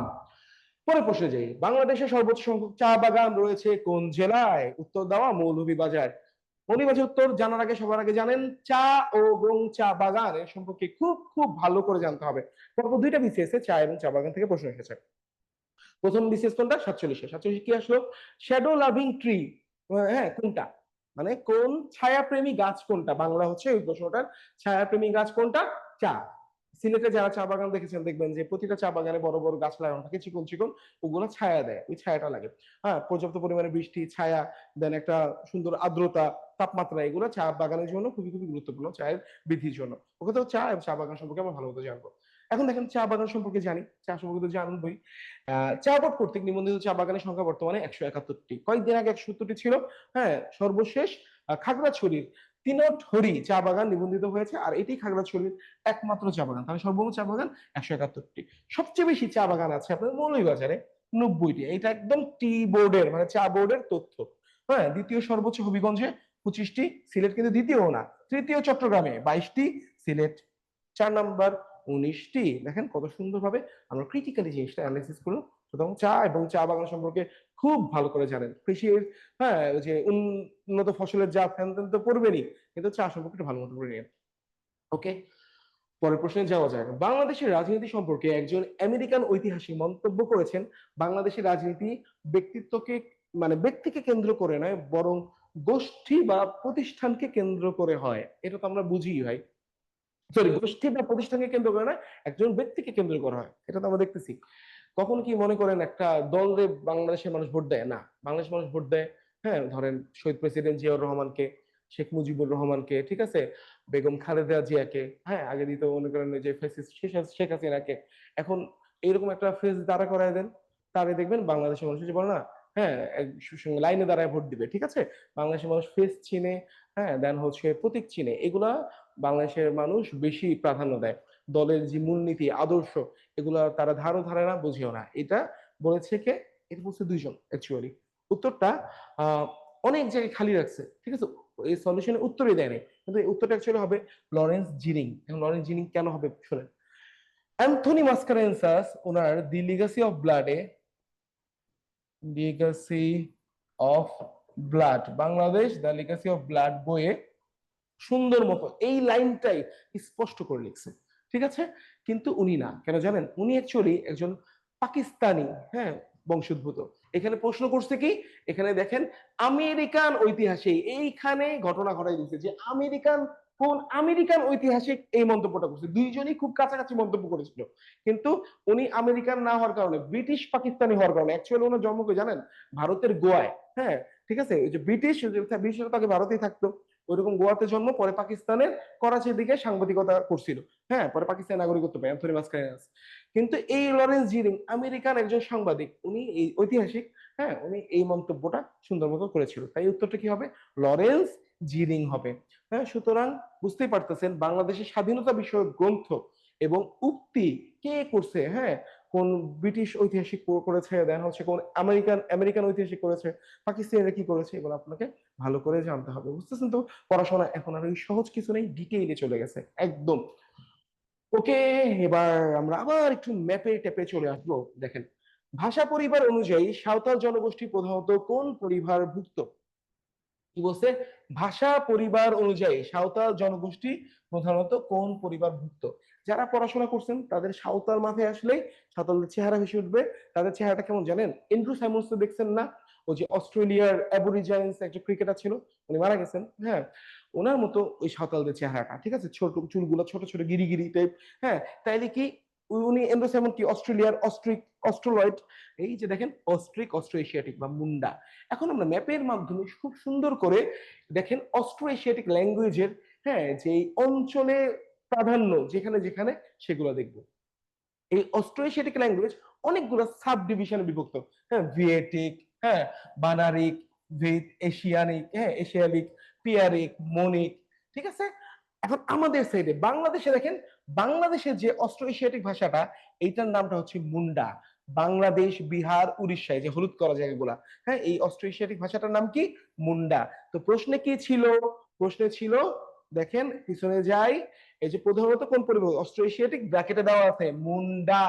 পরে প্রশ্নে যাই। বাংলাদেশের সর্বোচ্চ সংখ্যক চা বাগান রয়েছে কোন জেলায়? উত্তর দেওয়া মৌলভীবাজার। মৌলভীবাজার উত্তর জানার আগে সবার আগে জানেন চা ও এবং চা বাগান এর সম্পর্কে খুব খুব ভালো করে জানতে হবে। পরপর 2টা বিসিএস এ চা এবং চা বাগান থেকে প্রশ্ন এসেছে। প্রথম বিসিএস কোনটা? 47-এ। 47 কি আসলো? শ্যাডো লাভিং ট্রি, হ্যাঁ, কোনটা? মানে কোন ছায়াপ্রেমী গাছ কোনটা? বাংলা হচ্ছে ওই প্রশ্নটার, ছায়াপ্রেমী গাছ কোনটা? চা। সিলেটে যারা চা বাগান দেখেছেন দেখবেন যে প্রতিটা চা বাগানে বড় বড় গাছ লাগানো থাকে, চিকন চিকন, ওগুলো ছায়া দেয়, ওই ছায়াটা লাগে। হ্যাঁ, পর্যাপ্ত পরিমাণে বৃষ্টি, ছায়া, দেন একটা সুন্দর আর্দ্রতা, তাপমাত্রা, এগুলো চা বাগানের জন্য খুবই খুবই গুরুত্বপূর্ণ, চায়ের বৃদ্ধির জন্য। ওকে, তো চা এবং চা বাগান সম্পর্কে আমরা ভালো মতো জানবো। এখন দেখেন চা বাগান সম্পর্কে জানি, চা সম্পর্কে তো জানবই। চা বোর্ড কর্তৃক নিবন্ধিত চা বাগানের সংখ্যা বর্তমানে 171টি। কয়েকদিন আগে 170টি ছিল। হ্যাঁ, সর্বশেষ খাগড়াছড়ির তিনটহরি চা বাগান নিবন্ধিত হয়েছে, আর এটি খাগড়াছড়ির একমাত্র চা বাগান। তাহলে সর্বমোট চা বাগান 171টি। সবচেয়ে বেশি চা বাগান আছে আপনার মৌলভীবাজারে, 90টি। এটা একদম টি বোর্ডের মানে চা বোর্ডের তথ্য। হ্যাঁ, দ্বিতীয় সর্বোচ্চ হবিগঞ্জে 25টি, সিলেট কিন্তু দ্বিতীয় না, তৃতীয় চট্টগ্রামে 22টি, সিলেট 4 নম্বর 19টি। দেখেন কত সুন্দরভাবে আমরা ক্রিটিক্যালি জিনিসটা অ্যানালাইসিস করলাম। সুতরাং চা এবং চা বাগান সম্পর্কে খুব ভালো করে জানেন। কৃষির, হ্যাঁ, যে উন্নত ফসলের জাত হ্যান ত্যান তো পড়বেনই, কিন্তু চা সম্পর্কে একটু ভালো মতো করে নিন। ওকে, পরের প্রশ্নে যাওয়া যায়। বাংলাদেশের রাজনীতি সম্পর্কে একজন আমেরিকান ঐতিহাসিক মন্তব্য করেছেন, বাংলাদেশের রাজনীতি ব্যক্তিত্বকে মানে ব্যক্তিকে কেন্দ্র করে নয়, বরং গোষ্ঠী বা প্রতিষ্ঠানকে কেন্দ্র করে হয়। এটা তো আমরা বুঝি ভাই। সরি, গোষ্ঠী বা প্রতিষ্ঠানকে কেন্দ্র করে নয়, একজন ব্যক্তিকে কেন্দ্র করা হয়, এটা তো আমরা দেখতেছি। কখন কি মনে করেন একটা দলে বাংলাদেশের মানুষ ভোট দেয় না? বাংলাদেশের মানুষ ভোট দেয়, হ্যাঁ, ধরেন শহীদ প্রেসিডেন্ট জিয়াউর রহমানকে, শেখ মুজিবুর রহমানকে, ঠিক আছে, বেগম খালেদা জিয়াকে, হ্যাঁ, আগে দিত মনে করেন যে ফ্যাসিস্ট শেখ হাসিনাকে। এখন এইরকম একটা ফেস দাঁড়া করায় দেন, তাহলে দেখবেন বাংলাদেশের মানুষ যে বলে না, হ্যাঁ, লাইনে দাঁড়ায় ভোট দিবে, ঠিক আছে। বাংলাদেশের মানুষ ফেস চিনে, হ্যাঁ, দেন হচ্ছে প্রতীক চিনে, এগুলা বাংলাদেশের মানুষ বেশি প্রাধান্য দেয়। দলের যে মূলনীতি আদর্শ, এগুলা তারা ধারও ধারে না, বুঝেও না। এটা বলেছে কে? এটা বলছে 2জন অ্যাকচুয়ালি। উত্তরটা আহ অনেক জায়গায় খালি রাখছে, ঠিক আছে, এই সলিউশনের উত্তরই দেয় নাই, কিন্তু এই উত্তরটা অ্যাকচুয়ালি হবে লরেন্স জিনিং। এখন লরেন্স জিনিং কেন হবে শুনেন। অ্যান্থনি মাসকারেনসাস ওনার দি লিগাসি অফ ব্লাডে, legacy of blood, Bangladesh the legacy of blood বইয়ে সুন্দর মতো এই লাইনটাই স্পষ্ট করে লিখছে, ঠিক আছে। কিন্তু উনি না, কেন জানেন? উনি অ্যাকচুয়ালি একজন পাকিস্তানি, হ্যাঁ, বংশোদ্ভূত। এখানে প্রশ্ন করছে কি, এখানে দেখেন আমেরিকান ঐতিহাসিক এইখানে ঘটনা ঘটাই দিচ্ছে যে কোন আমেরিকান ঐতিহাসিক এই মন্তব্যটা করছে, দুইজনই খুব কাছাকাছি মন্তব্য করেছিল, কিন্তু উনি আমেরিকান না হওয়ার কারণে, ব্রিটিশ পাকিস্তানি হওয়ার কারণে, অ্যাকচুয়ালি ওনার জন্ম কই জানেন, ভারতের গোয়ায়। হ্যাঁ, ঠিক আছে, ওই যে ব্রিটিশরা তাকে ভারতেই থাকতো, ওইরকম গোয়াতে জন্ম, পরে পাকিস্তানের করাচির দিকে সাংবাদিকতা করছিল। হ্যাঁ, পরে পাকিস্তানের নাগরিকত্ব পায় অ্যান্থনি মাসকারেনাস। কিন্তু এই লরেন্স জিরিং আমেরিকান একজন সাংবাদিক, উনি এই ঐতিহাসিক, হ্যাঁ, উনি এই মন্তব্যটা সুন্দর মতো করেছিল, তাই উত্তরটা কি হবে, লরেন্স জিরিং হবে। হ্যাঁ, সুতরাং বুঝতেই পারতেছেন বাংলাদেশের স্বাধীনতা বিষয়ক গ্রন্থ এবং উক্তি কে করছে, হ্যাঁ, কোন ব্রিটিশ ঐতিহাসিক করেছে, দেন হচ্ছে কোন আমেরিকান আমেরিকান ঐতিহাসিক করেছে, পাকিস্তানিরা কি করেছে, এগুলো আপনাকে ভালো করে জানতে হবে, বুঝতেছেন তো। পড়াশোনা এখন আর ওই সহজ কিছু নেই, ডিটেইলে চলে গেছে একদম। ওকে, এবার আমরা আবার একটু ম্যাপে ট্যাপে চলে আসবো। দেখেন, ভাষা পরিবার অনুযায়ী সাঁওতাল জনগোষ্ঠী প্রধানত কোন পরিবারভুক্ত? কি বলছে, ভাষা পরিবার অনুযায়ী সাঁওতাল জনগোষ্ঠী প্রধানত কোন পরিবারভুক্ত? যারা পড়াশোনা করছেন তাদের সাঁওতাল মাথায় আসলেই সাঁওতালদের চেহারা ভেসে উঠবে। তাদের চেহারাটা কেমন জানেন, এন্ড্রু সাইমন্স দেখছেন না, ওই যে অস্ট্রেলিয়ার অ্যাবরিজাইন্স একটা ক্রিকেটার ছিল, উনি মারা গেছেন, হ্যাঁ, ওনার মতো ওই সাঁওতালদের চেহারাটা, ঠিক আছে, ছোট চুলগুলো ছোট ছোট গিরি গিরি টাইপ। হ্যাঁ, তাইলে কি উনি এন্ড্রু সাইমন কি অস্ট্রেলিয়ার অস্ট্রোলয়েড, এই যে দেখেন অস্ট্রো এশিয়াটিক বা মুন্ডা। এখন আমরা ম্যাপের মাধ্যমে খুব সুন্দর করে দেখেন অস্ট্রো এশিয়াটিক ল্যাঙ্গুয়েজের, হ্যাঁ, যে অঞ্চলে প্রাধান্য যেখানে যেখানে, সেগুলো দেখবো। এই অস্ট্রো এশিয়াটিক ল্যাঙ্গুয়েজ অনেকগুলো সাব ডিভিশনে বিভক্ত। হ্যাঁ, ভিয়েটিক, হ্যাঁ, বানারিক, এশিয়ানিক, হ্যাঁ, এশিয়ালিক, পিয়ারিক, মনিক, ঠিক আছে। এখন আমাদের সাইডে বাংলাদেশে দেখেন, বাংলাদেশের যে অস্ট্রো এশিয়াটিক ভাষাটা, এইটার নামটা হচ্ছে মুন্ডা। বাংলাদেশ, বিহার, উড়িষ্যায় যে হলুদ করা জায়গাগুলা, হ্যাঁ, এই অস্ট্রো এশিয়াটিক ভাষাটার নাম কি, মুন্ডা। তো প্রশ্নে কি ছিল, প্রশ্নে ছিল, দেখেন পিছনে যাই, এই যে প্রধানত কোন পরিবার, অস্ট্রো এশিয়াটিক ব্র্যাকেটে দেওয়া আছে মুন্ডা,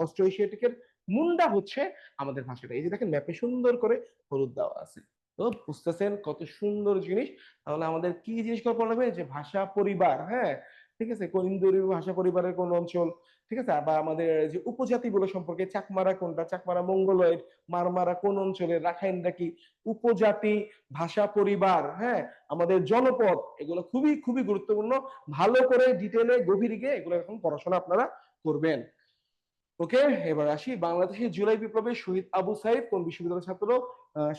অস্ট্রো এশিয়াটিকের মুন্ডা হচ্ছে আমাদের ভাষাটা। এই যে দেখেন ম্যাপে সুন্দর করে হলুদ দেওয়া আছে। তো বুঝতেছেন কত সুন্দর জিনিস। তাহলে আমাদের কি জিনিস কল্পনা লাগবে, যে ভাষা পরিবার, হ্যাঁ, ঠিক আছে, কোন ইন্দোরীয় ভাষা পরিবারের কোন অঞ্চল, ঠিক আছে, বা আমাদের যে উপজাতিগুলো সম্পর্কে, চাকমারা কোনটা, চাকমারা মঙ্গলয়েড, মারমারা কোন অঞ্চলের, রাখাইনরা কি উপজাতি, ভাষা পরিবার, হ্যাঁ, আমাদের জনপদ, এগুলো খুবই খুবই গুরুত্বপূর্ণ। ভালো করে ডিটেলে গভীরে গিয়ে এগুলো এখন পড়াশোনা আপনারা করবেন। ওকে, এবার আসি, বাংলাদেশের জুলাই বিপ্লবে শহীদ আবু সাইদ কোন বিশ্ববিদ্যালয়ের ছাত্র?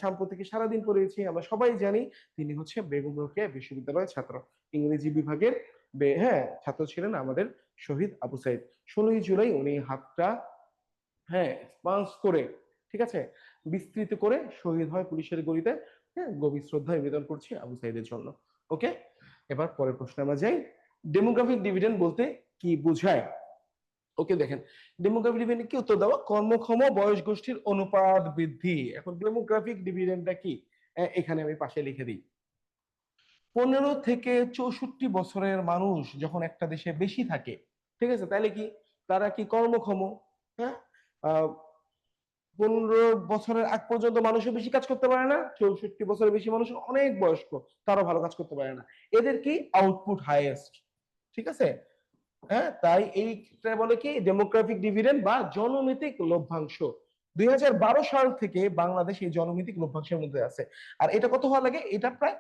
সাম্প্রতিক সারাদিন পড়েছি, আমরা সবাই জানি তিনি হচ্ছে বেগম রোকেয়া বিশ্ববিদ্যালয়ের ছাত্র, ইংরেজি বিভাগের, হ্যাঁ, ছাত্র ছিলেন আমাদের শহীদ আবু সাইদ। 16ই জুলাই উনি হাতটা, হ্যাঁ, স্পান্স করে, ঠিক আছে, বিস্তৃত করে শহীদ হয় পুলিশের গুলিতে। হ্যাঁ, গভীর শ্রদ্ধা নিবেদন করছি আবু সাইদের জন্য। ওকে, এবার পরের প্রশ্নে আমরা যাই, ডেমোগ্রাফিক ডিভিডেন্ড বলতে কি বোঝায়? ওকে, দেখেন, ডেমোগ্রাফিক ডিভিডেন্ড কি, উত্তর দেওয়া কর্মক্ষম বয়স গোষ্ঠীর অনুপাত বৃদ্ধি। এখন ডেমোগ্রাফিক ডিভিডেন্ডটা কি, এখানে আমি পাশে লিখে দিই, 15 থেকে 64 বছরের মানুষ যখন একটা দেশে বেশি থাকে, ঠিক আছে, তাহলে কি তারা কি কর্মক্ষম? হ্যাঁ, 15 বছরের আগ পর্যন্ত মানুষও বেশি কাজ করতে পারে না, 64 বছরের বেশি মানুষ অনেক বয়স্ক, তারাও ভালো কাজ করতে পারে না, এদের কি আউটপুট হাইয়েস্ট, ঠিক আছে। হ্যাঁ, তাই এইটা বলে কি ডেমোগ্রাফিক ডিভিডেন্ড বা জনমিতিক লভ্যাংশ। 2012 সাল থেকে বাংলাদেশ এই জনমিতিক লভ্যাংশের মধ্যে আছে। আর এটা কত হওয়া লাগে, এটা প্রায়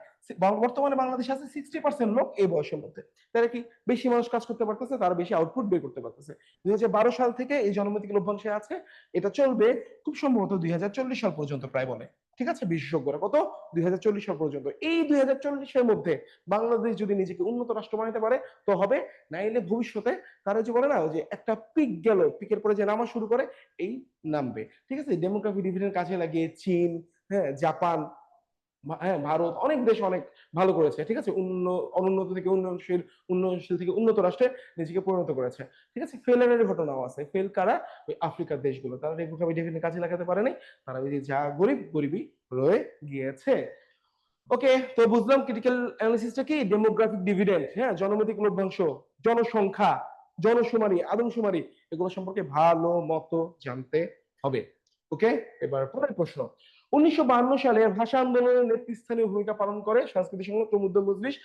বর্তমানে বাংলাদেশে আছে 60% লোক এই বয়সের মধ্যে, তারা কি বেশি মানুষ কাজ করতে পারতেছে, তারা বেশি আউটপুট বের করতে পারতেছে। 2012 সাল থেকে এই জনমিতিক লভ্যাংশে আছে, এটা চলবে খুব সম্ভবত 2040 সাল পর্যন্ত প্রায় বলে, ঠিক আছে, বিশেষজ্ঞরা কত, 2040 সাল পর্যন্ত। এই 2040-এর মধ্যে বাংলাদেশ যদি নিজেকে উন্নত রাষ্ট্র বানাতে পারে তো হবে, নাইলে ভবিষ্যতে তারা যে বলে না, যে একটা পিক গেল, পিকের পরে যে নামা শুরু করে, এই নামবে, ঠিক আছে। ডেমোগ্রাফি ডিভিডেন্ড কাজে লাগিয়ে চীন, হ্যাঁ, জাপান, হ্যাঁ, ভারত, অনেক দেশ অনেক ভালো করেছে, ঠিক আছে, অনুন্নত থেকে উন্নয়নশীল, উন্নয়নশীল থেকে উন্নত রাষ্ট্রে নিজেকে পরিণত করেছে, ঠিক আছে। ফেলারের ঘটনাও আছে, ফেল কারা, ওই আফ্রিকার দেশগুলো, তারা ডেমোগ্রাফি ডিভিডেন্ড কাজে লাগাতে পারেনি, তারা ওই যে যা গরিব গরিবই রয়ে গিয়েছে। ওকে, তো বুঝলাম ক্রিটিক্যাল অ্যানালিসিসটা কি, ডেমোগ্রাফিক ডিভিডেন্ড, হ্যাঁ, জনমিতিক লভ্যাংশ, জনসংখ্যা, জনশুমারি, আদমশুমারি, এগুলো সম্পর্কে ভালো মতো জানতে হবে। ওকে, এবার পরের প্রশ্ন, 1952 সালে ভাষা আন্দোলনের নেতৃস্থানীয় ভূমিকা পালন করে সাংস্কৃতিক সংগঠন তমুদ্দুন মজলিস।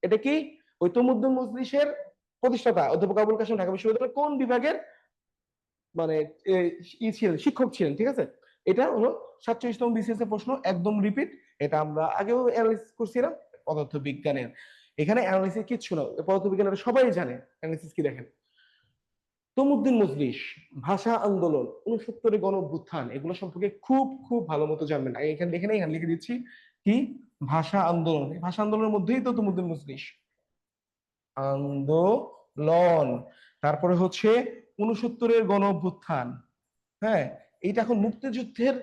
এটা কি, ওই তমুদ্দুন মজলিসের প্রতিষ্ঠাতা অধ্যাপক আবুল কাশেম ঢাকা বিশ্ববিদ্যালয়ের কোন বিভাগের, মানে ছিলেন, শিক্ষক ছিলেন, ঠিক আছে। এটা হলো 47তম বিসিএস এর প্রশ্ন, একদম রিপিট। এটা আমরা আগেও অ্যানালাইসিস করছিলাম পদার্থ বিজ্ঞানের। এখানে অ্যানালাইসিস কিচ্ছু না, পদার্থ বিজ্ঞানের সবাই জানে অ্যানালাইসিস কি। দেখেন, তমুদ্দিন মজলিস, ভাষা আন্দোলন, 69 গণ অভ্যুত্থান, এগুলো সম্পর্কে খুব খুব ভালো মতো জানবেন। এখানে দেখে নেই, এখানে লিখে দিচ্ছি কি ভাষা আন্দোলন। ভাষা আন্দোলনের মধ্যেই তো তমুদ্দিন মজলিস আন্দোলন। তারপরে হচ্ছে 69 গণ অভ্যুত্থান। হ্যাঁ, এইটা এখন মুক্তিযুদ্ধের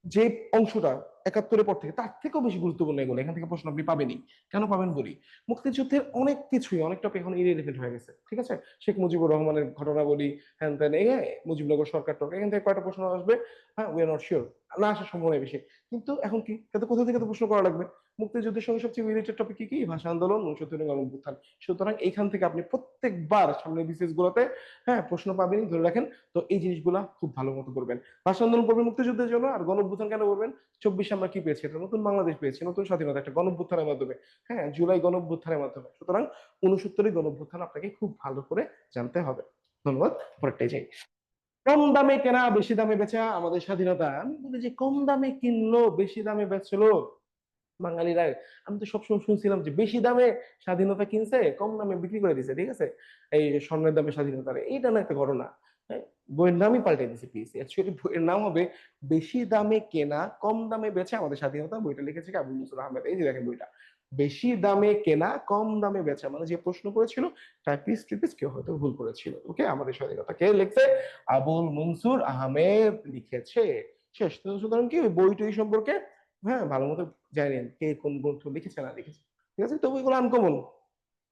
যে অংশটা 71-এর পর থেকে, তার থেকেও বেশি গুরুত্বপূর্ণ এগুলো। এখান থেকে প্রশ্ন আপনি পাবেনই। কেন পাবেন বলি, মুক্তিযুদ্ধের অনেক কিছুই, অনেক টপিক এখন ইরেলেভেন্ট হয়ে গেছে। ঠিক আছে, শেখ মুজিবুর রহমানের ঘটনা বলি, হ্যান ত্যান, মুজিবনগর সরকার টরকার, এখান থেকে কয়টা প্রশ্ন আসবে, হ্যাঁ উই আর নট শিওর, না আসার সম্ভাবনা বেশি। কিন্তু এখন কি, তাতে কোথা থেকে তো প্রশ্ন করা লাগবে। মুক্তিযুদ্ধের সঙ্গে সবচেয়ে রিলেটেড টপিক কি কি, ভাষা আন্দোলন, 69 গণ অভ্যুত্থান। সুতরাং এইখান থেকে আপনি প্রত্যেকবার সামনে বিসিএস গুলোতে হ্যাঁ প্রশ্ন পাবেন, ধরে রাখেন। তো এই জিনিসগুলা খুব ভালো মতো করবেন। ভাষা আন্দোলন করবেন মুক্তিযুদ্ধের জন্য, আর গণ অভ্যুত্থান কেন করবেন, 24 আমরা কি পেয়েছি, এটা নতুন বাংলাদেশ পেয়েছি, নতুন স্বাধীনতা, একটা গণ অভ্যুত্থানের মাধ্যমে। হ্যাঁ, জুলাই গণ অভ্যুত্থানের মাধ্যমে। সুতরাং 69 গণ অভ্যুত্থান আপনাকে খুব ভালো করে জানতে হবে। ধন্যবাদ। পরেরটাই যাই। কম দামে কেনা বেশি দামে বেচা আমাদের স্বাধীনতা। আমি বলি যে কম দামে কিনলো বেশি দামে বেচলো বাঙালিরা। আমি তো সবসময় শুনছিলাম যে বেশি দামে স্বাধীনতা কিনছে, কম দামে বিক্রি করে দিছে। ঠিক আছে, এই স্বর্ণের দামে স্বাধীনতা, এইটা না একটা ঘটনা। হ্যাঁ, বইয়ের নামই পাল্টে দিছে পিএসসি। অ্যাকচুয়ালি বইয়ের নাম হবে বেশি দামে কেনা কম দামে বেচা আমাদের স্বাধীনতা। বইটা লিখেছে কি আবুল নসর আহমেদ। এই যে দেখেন বইটা, বেশি দামে কেনা কম দামে বেচা, মানে যে প্রশ্ন করেছিল টাইপিস্ট টিপিস্ট কেউ হয়তো ভুল করেছিল। ওকে, আমাদের স্বাধীনতা কে লিখছে, আবুল মনসুর আহমেদ লিখেছে। শেষ। তো সুতরাং কি ওই বইটই সম্পর্কে হ্যাঁ ভালো মতো জানেন কে কোন গ্রন্থ লিখেছে না লিখেছে। ঠিক আছে, তবু এগুলো আনকমন,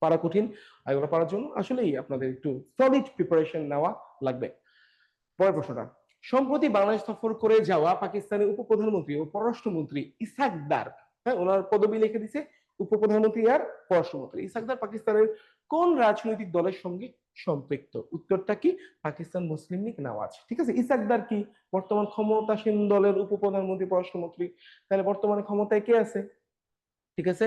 পারা কঠিন। আর এগুলো পারার জন্য আসলেই আপনাদের একটু সলিড প্রিপারেশন নেওয়া লাগবে। পরের প্রশ্নটা, সম্প্রতি বাংলাদেশ সফর করে যাওয়া পাকিস্তানের উপপ্রধানমন্ত্রী ও পররাষ্ট্রমন্ত্রী ইসাক দার, হ্যাঁ ওনার পদবি লিখে দিছে উপপ্রধানমন্ত্রী আর পররাষ্ট্রমন্ত্রী, ইসাক দার পাকিস্তানের কোন রাজনৈতিক দলের সঙ্গে সম্পৃক্ত? উত্তরটা কি, পাকিস্তান মুসলিম লীগ নওয়াজ। ঠিক আছে, ইসাক দার কি বর্তমান ক্ষমতাসীন দলের উপপ্রধানমন্ত্রী পররাষ্ট্রমন্ত্রী। তাহলে বর্তমানে ক্ষমতায় কে আছে? ঠিক আছে,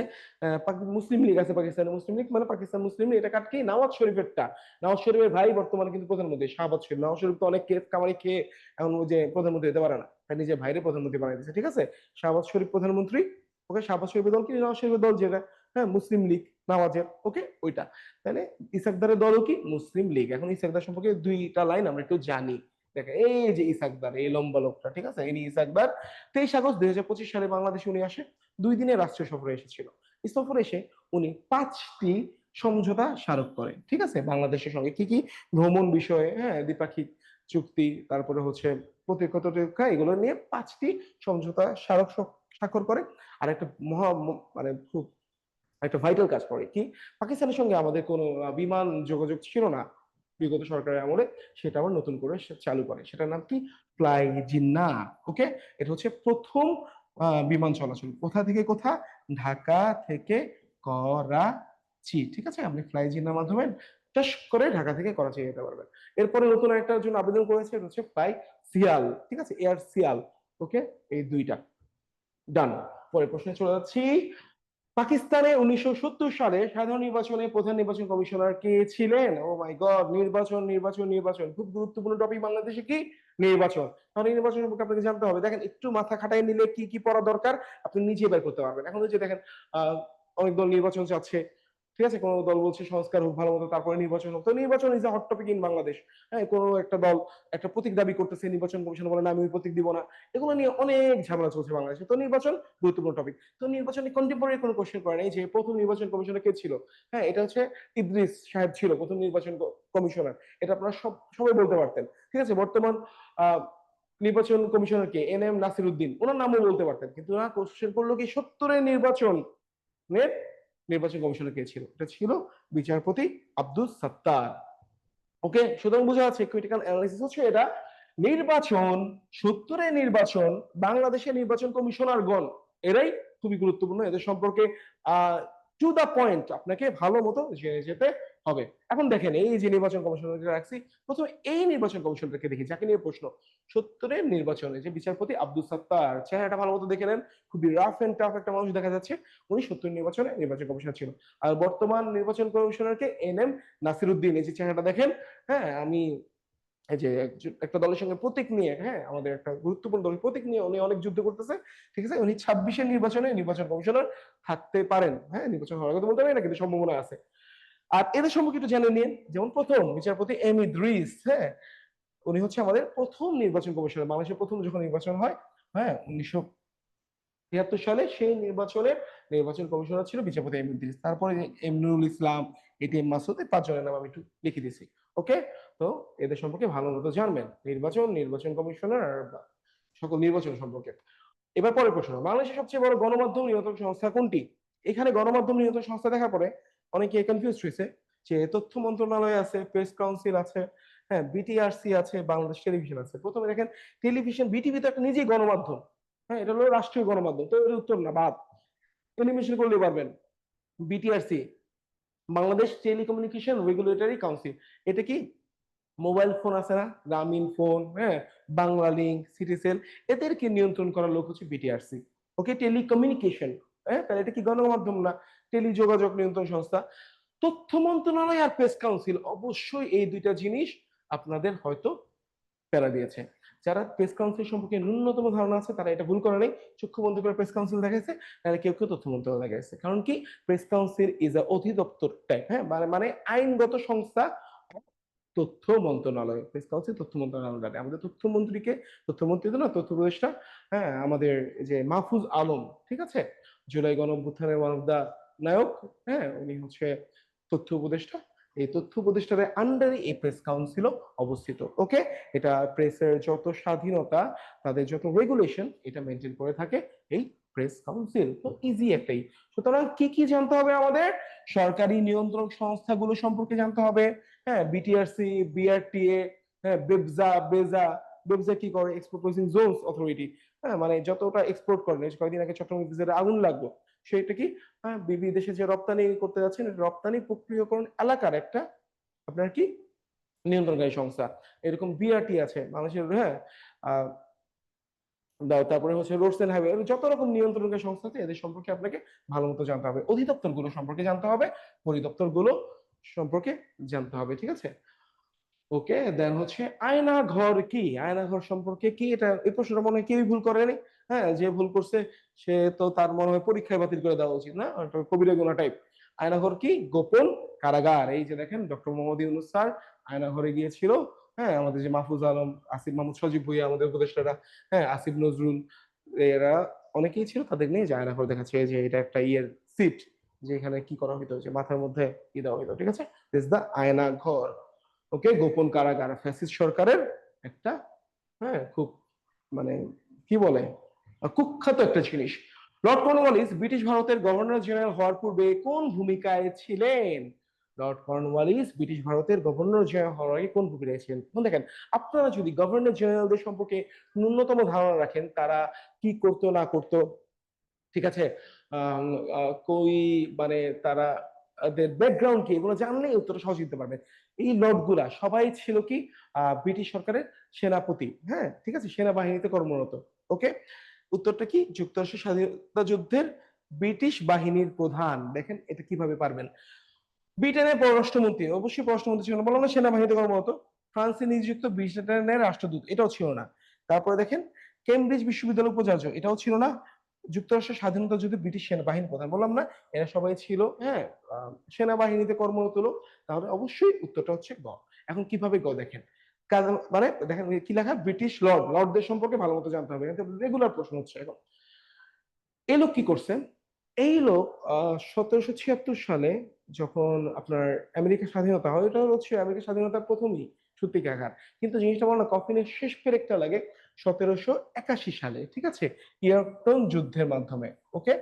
মুসলিম লীগ আছে, পাকিস্তানের মুসলিম লীগ, মানে পাকিস্তান মুসলিম লীগ। এটা কাট কি, নওয়াজ শরীফেরটা। নওয়াজ শরীফের ভাই বর্তমানে কিন্তু প্রধানমন্ত্রী শাহবাজ শরীফ। নওয়াজ শরীফ তো অনেক কেস কামারি খেয়ে এখন ওই যে প্রধানমন্ত্রী হতে পারে না, তাই নিজের ভাইরে প্রধানমন্ত্রী বানাই দিচ্ছে। ঠিক আছে, শাহবাজ শরীফ প্রধানমন্ত্রী। ওকে, শাহবাজ শরীফের দল কি, নওয়াজ শরীফের দল যেটা, হ্যাঁ মুসলিম লীগ নওয়াজের। ওকে, ওইটা। তাহলে ইসাকদারের দলও কি মুসলিম লীগ। এখন ইসাকদার সম্পর্কে দুইটা লাইন আমরা একটু জানি। দেখেন, এই যে ইসাকদার, এই লম্বা লোকটা, ঠিক আছে, এই ইসাকদার 23 আগস্ট 2025 সালে বাংলাদেশে উনি আসে। 2 দিনের রাষ্ট্রীয় সফরে এসেছিল। সফরে এসে উনি 5টি সমঝোতা স্মারক করেন। ঠিক আছে, বাংলাদেশের সঙ্গে কি কি, ভ্রমণ বিষয়ে, হ্যাঁ দ্বিপাক্ষিক চুক্তি, তারপরে হচ্ছে প্রতিরক্ষা, এগুলো নিয়ে 5টি সমঝোতা স্মারক স্বাক্ষর করে। আর একটা মানে খুব একটা ভাইটাল কাজ করে কি, পাকিস্তানের সঙ্গে আমাদের কোনো বিমান যোগাযোগ ছিল না বিগত সরকারের আমলে, সেটা আবার নতুন করে সে চালু করে। সেটার নাম কি, ফ্লাই জিন্না। ওকে, এটা হচ্ছে প্রথম বিমান চলাচল কোথা থেকে কোথা, ঢাকা থেকে করাচি। ঠিক আছে, আপনি ফ্লাই জিন্নার মাধ্যমে টাস করে ঢাকা থেকে করাচি যেতে পারবেন। এরপরে নতুন একটা জন্য আবেদন করেছে, এটা হচ্ছে ফ্লাই সিয়াল। ঠিক আছে, এয়ার সিয়াল। ওকে, এই দুইটা ডান। পরে প্রশ্নে চলে যাচ্ছি। পাকিস্তানে 1970 সালে সাধারণ নির্বাচনে প্রধান নির্বাচন কমিশনার কে ছিলেন? ও মাই গড, নির্বাচন নির্বাচন নির্বাচন, খুব গুরুত্বপূর্ণ টপিক বাংলাদেশে কি, নির্বাচন। তাহলে নির্বাচন সম্পর্কে আপনাকে জানতে হবে। দেখেন, একটু মাথা খাটাই নিলে কি কি পড়া দরকার আপনি নিজে বের করতে পারবেন। এখন যে দেখেন, অনেক দল নির্বাচন চাচ্ছে। ঠিক আছে, কোন দল বলছে সংস্কার হোক ভালো মতো, তারপরে নির্বাচন হোক। তো নির্বাচন is hot topic in Bangladesh. হ্যাঁ, কোনো একটা দল একটা প্রতীক দাবি করতেছে, নির্বাচন কমিশন বলে না আমি ওই প্রতীক দিব না। এগুলো নিয়ে অনেক ঝামেলা চলছে বাংলাদেশে। তো নির্বাচন গুরুত্বপূর্ণ টপিক। তো নির্বাচনে কন্টেম্পোরারি কোনো কোশ্চেন করে নাই যে প্রথম নির্বাচন কমিশনার কে ছিল। হ্যাঁ, এটা হচ্ছে ইদ্রিস সাহেব ছিল প্রথম নির্বাচন কমিশনার। এটা আপনারা সবাই বলতে পারতেন। ঠিক আছে, বর্তমান আহ নির্বাচন কমিশনার কে, এন এম নাসির উদ্দিন, ওনার নামও বলতে পারতেন। কিন্তু ওনার কোশ্চেন করলো কি, 70-এর নির্বাচন কমিশনার কে ছিল? এটা ছিল বিচারপতি আব্দুস সাত্তার। ওকে, সুতরাং বোঝা যাচ্ছে ক্রিটিক্যাল অ্যানালাইসিস হচ্ছে এটা। নির্বাচন, 70-এর নির্বাচন, বাংলাদেশের নির্বাচন কমিশনারগণ, এরাই খুবই গুরুত্বপূর্ণ। এদের সম্পর্কে টু দা পয়েন্ট আপনাকে ভালো মতো জেনে যেতে হবে। এখন দেখেন, এই যে নির্বাচন কমিশনার রাখছি, প্রথমে এই নির্বাচন কমিশনারকে দেখি যাকে নিয়ে প্রশ্ন। 70-এর নির্বাচনে যে বিচারপতি আব্দুল সাত্তার, চেহারাটা ভালো মতো দেখে নেন, খুবই রাফ এন্ড টাফ একটা মানুষ দেখা যাচ্ছে। উনি 70 নির্বাচনে নির্বাচন কমিশনার ছিল। আর বর্তমান নির্বাচন কমিশনারকে এন এম নাসির উদ্দিন, এই যে চেহারাটা দেখেন, হ্যাঁ আমি এই যে একটা দলের সঙ্গে প্রতীক নিয়ে, হ্যাঁ, আমাদের একটা গুরুত্বপূর্ণ দলের প্রতীক নিয়ে উনি অনেক যুদ্ধ করতেছে, ঠিক আছে। উনি 26-এর নির্বাচনে নির্বাচন কমিশনার থাকতে পারেন, হ্যাঁ, নির্বাচন হওয়ার কথা বলতে পারি না, কিন্তু সম্ভাবনা আছে। আর এদের সম্পর্কে একটু জেনে নিন। যেমন প্রথম বিচারপতি এম ইদ্রিস, হ্যাঁ, উনি হচ্ছে আমাদের প্রথম নির্বাচন কমিশনার, বাংলাদেশের প্রথম যখন নির্বাচন হয়, হ্যাঁ, 1973 সালে, সেই নির্বাচনের নির্বাচন কমিশনার ছিল বিচারপতি এম ইদ্রিস। তারপরে এম নুরুল ইসলাম, এটিএম মাসুদ, এই 5 জনের নাম আমি একটু লিখে দিয়েছি। ওকে, তো এদের সম্পর্কে ভালো মতো জানবেন, নির্বাচন কমিশনার আর সকল নির্বাচন সম্পর্কে। এবার পরের প্রশ্ন, বাংলাদেশের সবচেয়ে বড় গণমাধ্যম নিয়ন্ত্রক সংস্থা কোনটি? এখানে গণমাধ্যম নিয়ন্ত্রক সংস্থা দেখার পরে অনেকে কনফিউজ হয়েছে যে তথ্য মন্ত্রণালয় আছে, প্রেস কাউন্সিল আছে, হ্যাঁ, বিটিআরসি আছে, বাংলাদেশ টেলিভিশন আছে। প্রথমে দেখেন, টেলিভিশন বিটিভি তো একটা নিজেই গণমাধ্যম, হ্যাঁ, এটা হলো রাষ্ট্রীয় গণমাধ্যম, তো এর উত্তর না, বাদ। এলিমিনেশন করলে পারবেন। BTRC, Bangladesh telecommunication regulatory council, এটা কি মোবাইল ফোন আছে না, গ্রামীণ ফোন, হ্যাঁ, বাংলা লিংক, সিটিসেল, এদেরকে নিয়ন্ত্রণ করার লোক হচ্ছে বিটিআরসি। ওকে, টেলিকমিউনিকেশন, হ্যাঁ, তাহলে এটা কি গণমাধ্যম না? টেলিযোগাযোগ নিয়ন্ত্রণ সংস্থা। তথ্য মন্ত্রণালয় আর প্রেস কাউন্সিল, অবশ্যই এই দুইটা জিনিস আপনাদের হয়তো প্যারা দিয়েছে। যারা প্রেস কাউন্সিল সম্পর্কে ন্যূনতম ধারণা আছে তারা এটা ভুল করে নাই, চক্ষু বন্ধ করে প্রেস কাউন্সিল দেখাইছে, তাহলে কেউ কেউ তথ্য মন্ত্রণালয় দেখাইছে। কারণ কি, প্রেস কাউন্সিল ইজ আ অধিদপ্তর টাইপ, হ্যাঁ, মানে মানে আইনগত সংস্থা। তথ্য মন্ত্রণালয়, প্রেস কাউন্সিল তথ্য মন্ত্রণালয়, আমাদের তথ্যমন্ত্রীকে, তথ্যমন্ত্রী তো না, তথ্য উপদেষ্টা, হ্যাঁ, আমাদের যে মাহফুজ আলম, ঠিক আছে, জুলাই গণ অভ্যুত্থানের ওয়ান অফ দা নায়ক, হ্যাঁ, উনি হচ্ছে তথ্য উপদেষ্টা। এই তথ্য উপদেষ্টার আন্ডারে এই প্রেস কাউন্সিলও অবস্থিত। ওকে, এটা প্রেসের যত স্বাধীনতা, তাদের যত রেগুলেশন, এটা মেনটেন করে থাকে এই প্রেস কাউন্সিল। তো ইজি একটাই। সুতরাং কি কি জানতে হবে আমাদের? সরকারি নিয়ন্ত্রক সংস্থাগুলো সম্পর্কে জানতে হবে, হ্যাঁ, বিটিআরসি, বিআরটিএ, হ্যাঁ, বেবজা, বেজা। বেবজা কি করে? এক্সপোর্ট প্রসেসিং জোনস অথরিটি, হ্যাঁ, মানে যতটা এক্সপোর্ট করেন, কয়েকদিন আগে চট্টগ্রাম ইপিজেডে আগুন লাগলো, সেটা কি, হ্যাঁ, বিদেশে যে রপ্তানি করতে যাচ্ছেন, রপ্তানি প্রক্রিয়াকরণ এলাকার একটা আপনার কি নিয়ন্ত্রণকারী সংস্থা। এরকম বিআরটি আছে বাংলাদেশের, হ্যাঁ, আহ তারপরে হচ্ছে রোডস এন্ড হাইওয়ে, যত রকম নিয়ন্ত্রণকারী সংস্থা আছে, এদের সম্পর্কে আপনাকে ভালো মতো জানতে হবে। অধিদপ্তর গুলো সম্পর্কে জানতে হবে, পরিদপ্তর গুলো সম্পর্কে জানতে হবে, ঠিক আছে। ওকে, দেন হচ্ছে আয়না ঘর কি? আয়না ঘর সম্পর্কে কি, এটা এই প্রশ্নটা মনে হয় কেউই ভুল করেনি। হ্যাঁ, যে ভুল করছে সে তো, তার মনে হয় পরীক্ষায় বাতিল করে দেওয়া উচিত, না? কবিরা গুনা টাইপ। আয়না ঘর কি? গোপন কারাগার। এই যে দেখেন, ডক্টর মোহাম্মদ ইউনূস স্যার আয়না ঘরে গিয়েছিল, হ্যাঁ, আমাদের যে মাহফুজ আলম, আসিফ মাহমুদ সজীব ভুঁইয়া, আমাদের উপদেষ্টারা, হ্যাঁ, আসিফ নজরুল, এরা অনেকেই ছিল, তাদের নিয়ে যে আয়না ঘর দেখাচ্ছে, যে এটা একটা ইয়ের সিট, যে এখানে কি করা হইতো, যে মাথার মধ্যে কি দেওয়া হইতো, ঠিক আছে। দিস দা আয়না ঘর। ওকে, গোপন কারাগার ফ্যাসিস্ট সরকারের একটা, হ্যাঁ, খুব মানে কি বলে, কুখ্যাত একটা জিনিস। লর্ড কর্নওয়ালিস ব্রিটিশ ভারতের গভর্নর জেনারেল হওয়ার পূর্বে কোন ভূমিকায় ছিলেন? লর্ড কর্নওয়ালিস ব্রিটিশ ভারতের গভর্নর জেনারেল হওয়ার আগে কোন ভূমিকায় ছিলেন? দেখেন, আপনারা যদি গভর্নর জেনারেলদের সম্পর্কে ন্যূনতম ধারণা রাখেন, তারা কি করতো না করতো, ঠিক আছে, কই, মানে তারা ব্যাকগ্রাউন্ড কি, এগুলো জানলেই উত্তরটা সহজ দিতে পারবেন। এই লর্ড গুলা সবাই ছিল কি, ব্রিটিশ সরকারের সেনাপতি, হ্যাঁ, ঠিক আছে, সেনাবাহিনীতে কর্মরত। ওকে, উত্তরটা কি? যুক্তরাষ্ট্রের স্বাধীনতা যুদ্ধের ব্রিটিশ বাহিনীর প্রধান। দেখেন এটা কিভাবে পারবেন। ব্রিটেনের পররাষ্ট্রমন্ত্রী, অবশ্যই পররাষ্ট্রমন্ত্রী ছিল না, বললাম না, সেনাবাহিনীতে কর্মরত। ফ্রান্সে নিযুক্ত ব্রিটেনের রাষ্ট্রদূত, এটাও ছিল না। তারপরে দেখেন, কেমব্রিজ বিশ্ববিদ্যালয় উপাচার্য, এটাও ছিল না। যুক্তরাষ্ট্রের স্বাধীনতা যুদ্ধে ব্রিটিশ সেনাবাহিনী প্রধান, বললাম না, এরা সবাই ছিল, হ্যাঁ, সেনাবাহিনীতে কর্মরত লোক। তাহলে অবশ্যই উত্তরটা হচ্ছে গ। এখন কিভাবে গ দেখেন, মানে দেখেন কি লেখা, ব্রিটিশ লর্ড, লর্ডদের সম্পর্কে ভালো মতো জানতে হবে, রেগুলার প্রশ্ন হচ্ছে এখন। এই লোক কি করছেন? এই লোক 1776 সালে, যখন আপনার আমেরিকার স্বাধীনতা হয়, এটা হচ্ছে আমেরিকার স্বাধীনতার প্রথমই সূতিকাঘাত, কিন্তু জিনিসটা বলো না, কফিনের শেষ পেরেকটা লাগে 1781 সালে, ঠিক আছে, ইয়র্কটন যুদ্ধের মাধ্যমে। ওকে,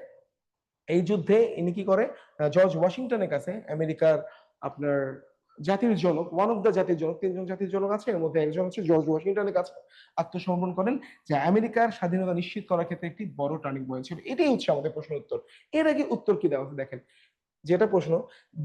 এই যুদ্ধে ইনি কি করে, জর্জ ওয়াশিংটনের কাছে, আমেরিকার আপনার জাতির জনক, ওয়ান অফ দ্য জাতির জনক, 3জন জাতির জনক আছে, এর মধ্যে একজন হচ্ছে জর্জ ওয়াশিংটনের কাছে আত্মসমর্পণ করেন, যে আমেরিকার স্বাধীনতা নিশ্চিত করার ক্ষেত্রে একটি বড় টার্নিং পয়েন্ট ছিল। এটাই হচ্ছে আমাদের প্রশ্নের উত্তর। এর আগে উত্তর কি দেওয়া আছে দেখেন, যেটা প্রশ্ন,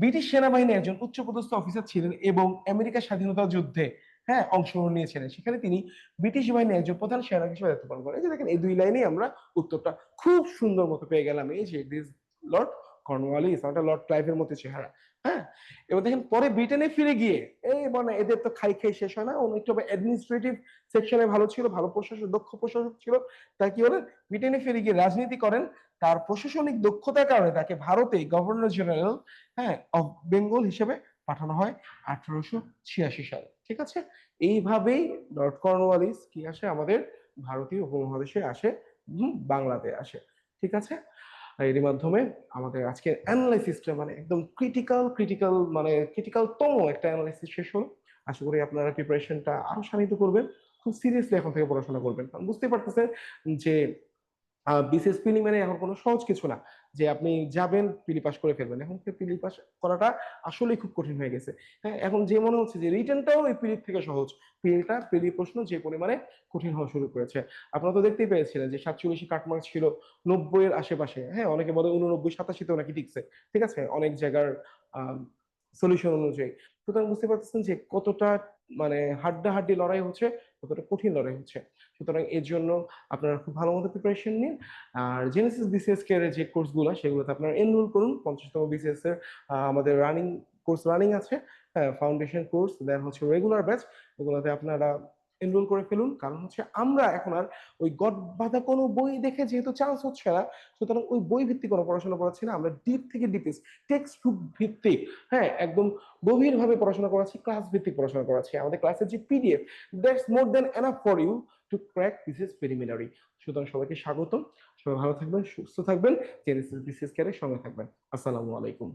ব্রিটিশ সেনাবাহিনীর একজন উচ্চপদস্থ অফিসার ছিলেন এবং আমেরিকার স্বাধীনতা যুদ্ধে, হ্যাঁ, অংশগ্রহণ নিয়েছিলেন, সেখানে তিনি ব্রিটিশ বাহিনীর একজন প্রধান সেনাপতি হিসেবে দায়িত্ব পালন করেন। এই যে দেখেন, এই দুই লাইনেই আমরা উত্তরটা খুব সুন্দর মতো পেয়ে গেলাম। এই যে দিস লর্ড কর্নওয়ালিস, আমাদের লর্ড ক্লাইভের মতো চেহারা। হ্যাঁ, এবার দেখেন পরে ব্রিটেনে ফিরে গিয়ে এই মানে এদের তো খাই খাই শেষ হয় না, উনি একটু অ্যাডমিনিস্ট্রেটিভ সেকশনে ভালো ছিল, ভালো প্রশাসক, দক্ষ প্রশাসক ছিল। তার কি হলো, ব্রিটেনে ফিরে গিয়ে রাজনীতি করেন। তার প্রশাসনিক দক্ষতার কারণে তাকে ভারতে গভর্নর জেনারেল, হ্যাঁ, অফ বেঙ্গল হিসেবে পাঠানো হয় 1886 সালে। ঠিক আছে, এইভাবেই লর্ড কর্নওয়ালিস কি আসে আমাদের ভারতীয় উপমহাদেশে আসে, বাংলাতে আসে। ঠিক আছে, এরই মাধ্যমে আমাদের আজকের অ্যানালাইসিসটা মানে একদম ক্রিটিক্যাল মানে ক্রিটিক্যাল তম একটা অ্যানালাইসিস শেষ হলো। আশা করি আপনারা প্রিপারেশনটা আরো শানিত করবেন, খুব সিরিয়াসলি এখন থেকে পড়াশোনা করবেন, কারণ বুঝতে পারতেছেন যে বিসিএস প্রিলি মানে এখন কোনো সহজ কিছু না যে আপনি যাবেন পিলি পাস করে ফেলবেন। এখন পিলি পাস করাটা আসলেই খুব কঠিন হয়ে গেছে। হ্যাঁ, এখন যে মনে হচ্ছে যে রিটেনটাও এই পিলির থেকে সহজ, পিলি প্রশ্ন যে পরিমাণে কঠিন হওয়া শুরু করেছে। আপনারা তো দেখতেই পেয়েছিলেন যে 47 কাটমার্ক ছিল 90 এর আশেপাশে, হ্যাঁ, অনেকে বলে 89 87 নাকি টিকছে। ঠিক আছে, অনেক জায়গার সলিউশন অনুযায়ী। সুতরাং বুঝতে পারতেছেন যে কতটা মানে হাড্ডাহাড্ডি লড়াই হচ্ছে, কতটা কঠিন লড়াই হচ্ছে। সুতরাং এর জন্য আপনারা খুব ভালো মতো প্রিপারেশন নিন। আর জেনেসিস বিসিএস কেয়ারের যে কোর্সগুলো সেগুলোতে আপনারা এনরোল করুন। 50তম বিসিএস এর আমাদের রানিং কোর্স রানিং আছে, হ্যাঁ, ফাউন্ডেশন কোর্স, দেন হচ্ছে রেগুলার ব্যাচ, এগুলোতে আপনারা এনরোল করে ফেলুন। কারণ হচ্ছে আমরা এখন আর ওই গদ বাঁধা কোনো বই দেখে যেহেতু চান্স হচ্ছে না, সুতরাং ওই বই ভিত্তিক কোনো পড়াশোনা করাচ্ছি না, আমরা ডিপ থেকে ডিপেস্ট টেক্সট বুক ভিত্তিক, হ্যাঁ, একদম গভীরভাবে পড়াশোনা করাচ্ছি, ক্লাস ভিত্তিক পড়াশোনা করাচ্ছি। আমাদের ক্লাসের যে PDF, that's more than enough for you to crack this preliminary. সুতরাং সবাইকে স্বাগতম, সবাই ভালো থাকবেন, সুস্থ থাকবেন, জেনেসিস বিসিএস কেয়ারের সঙ্গে থাকবেন। আসসালামু আলাইকুম।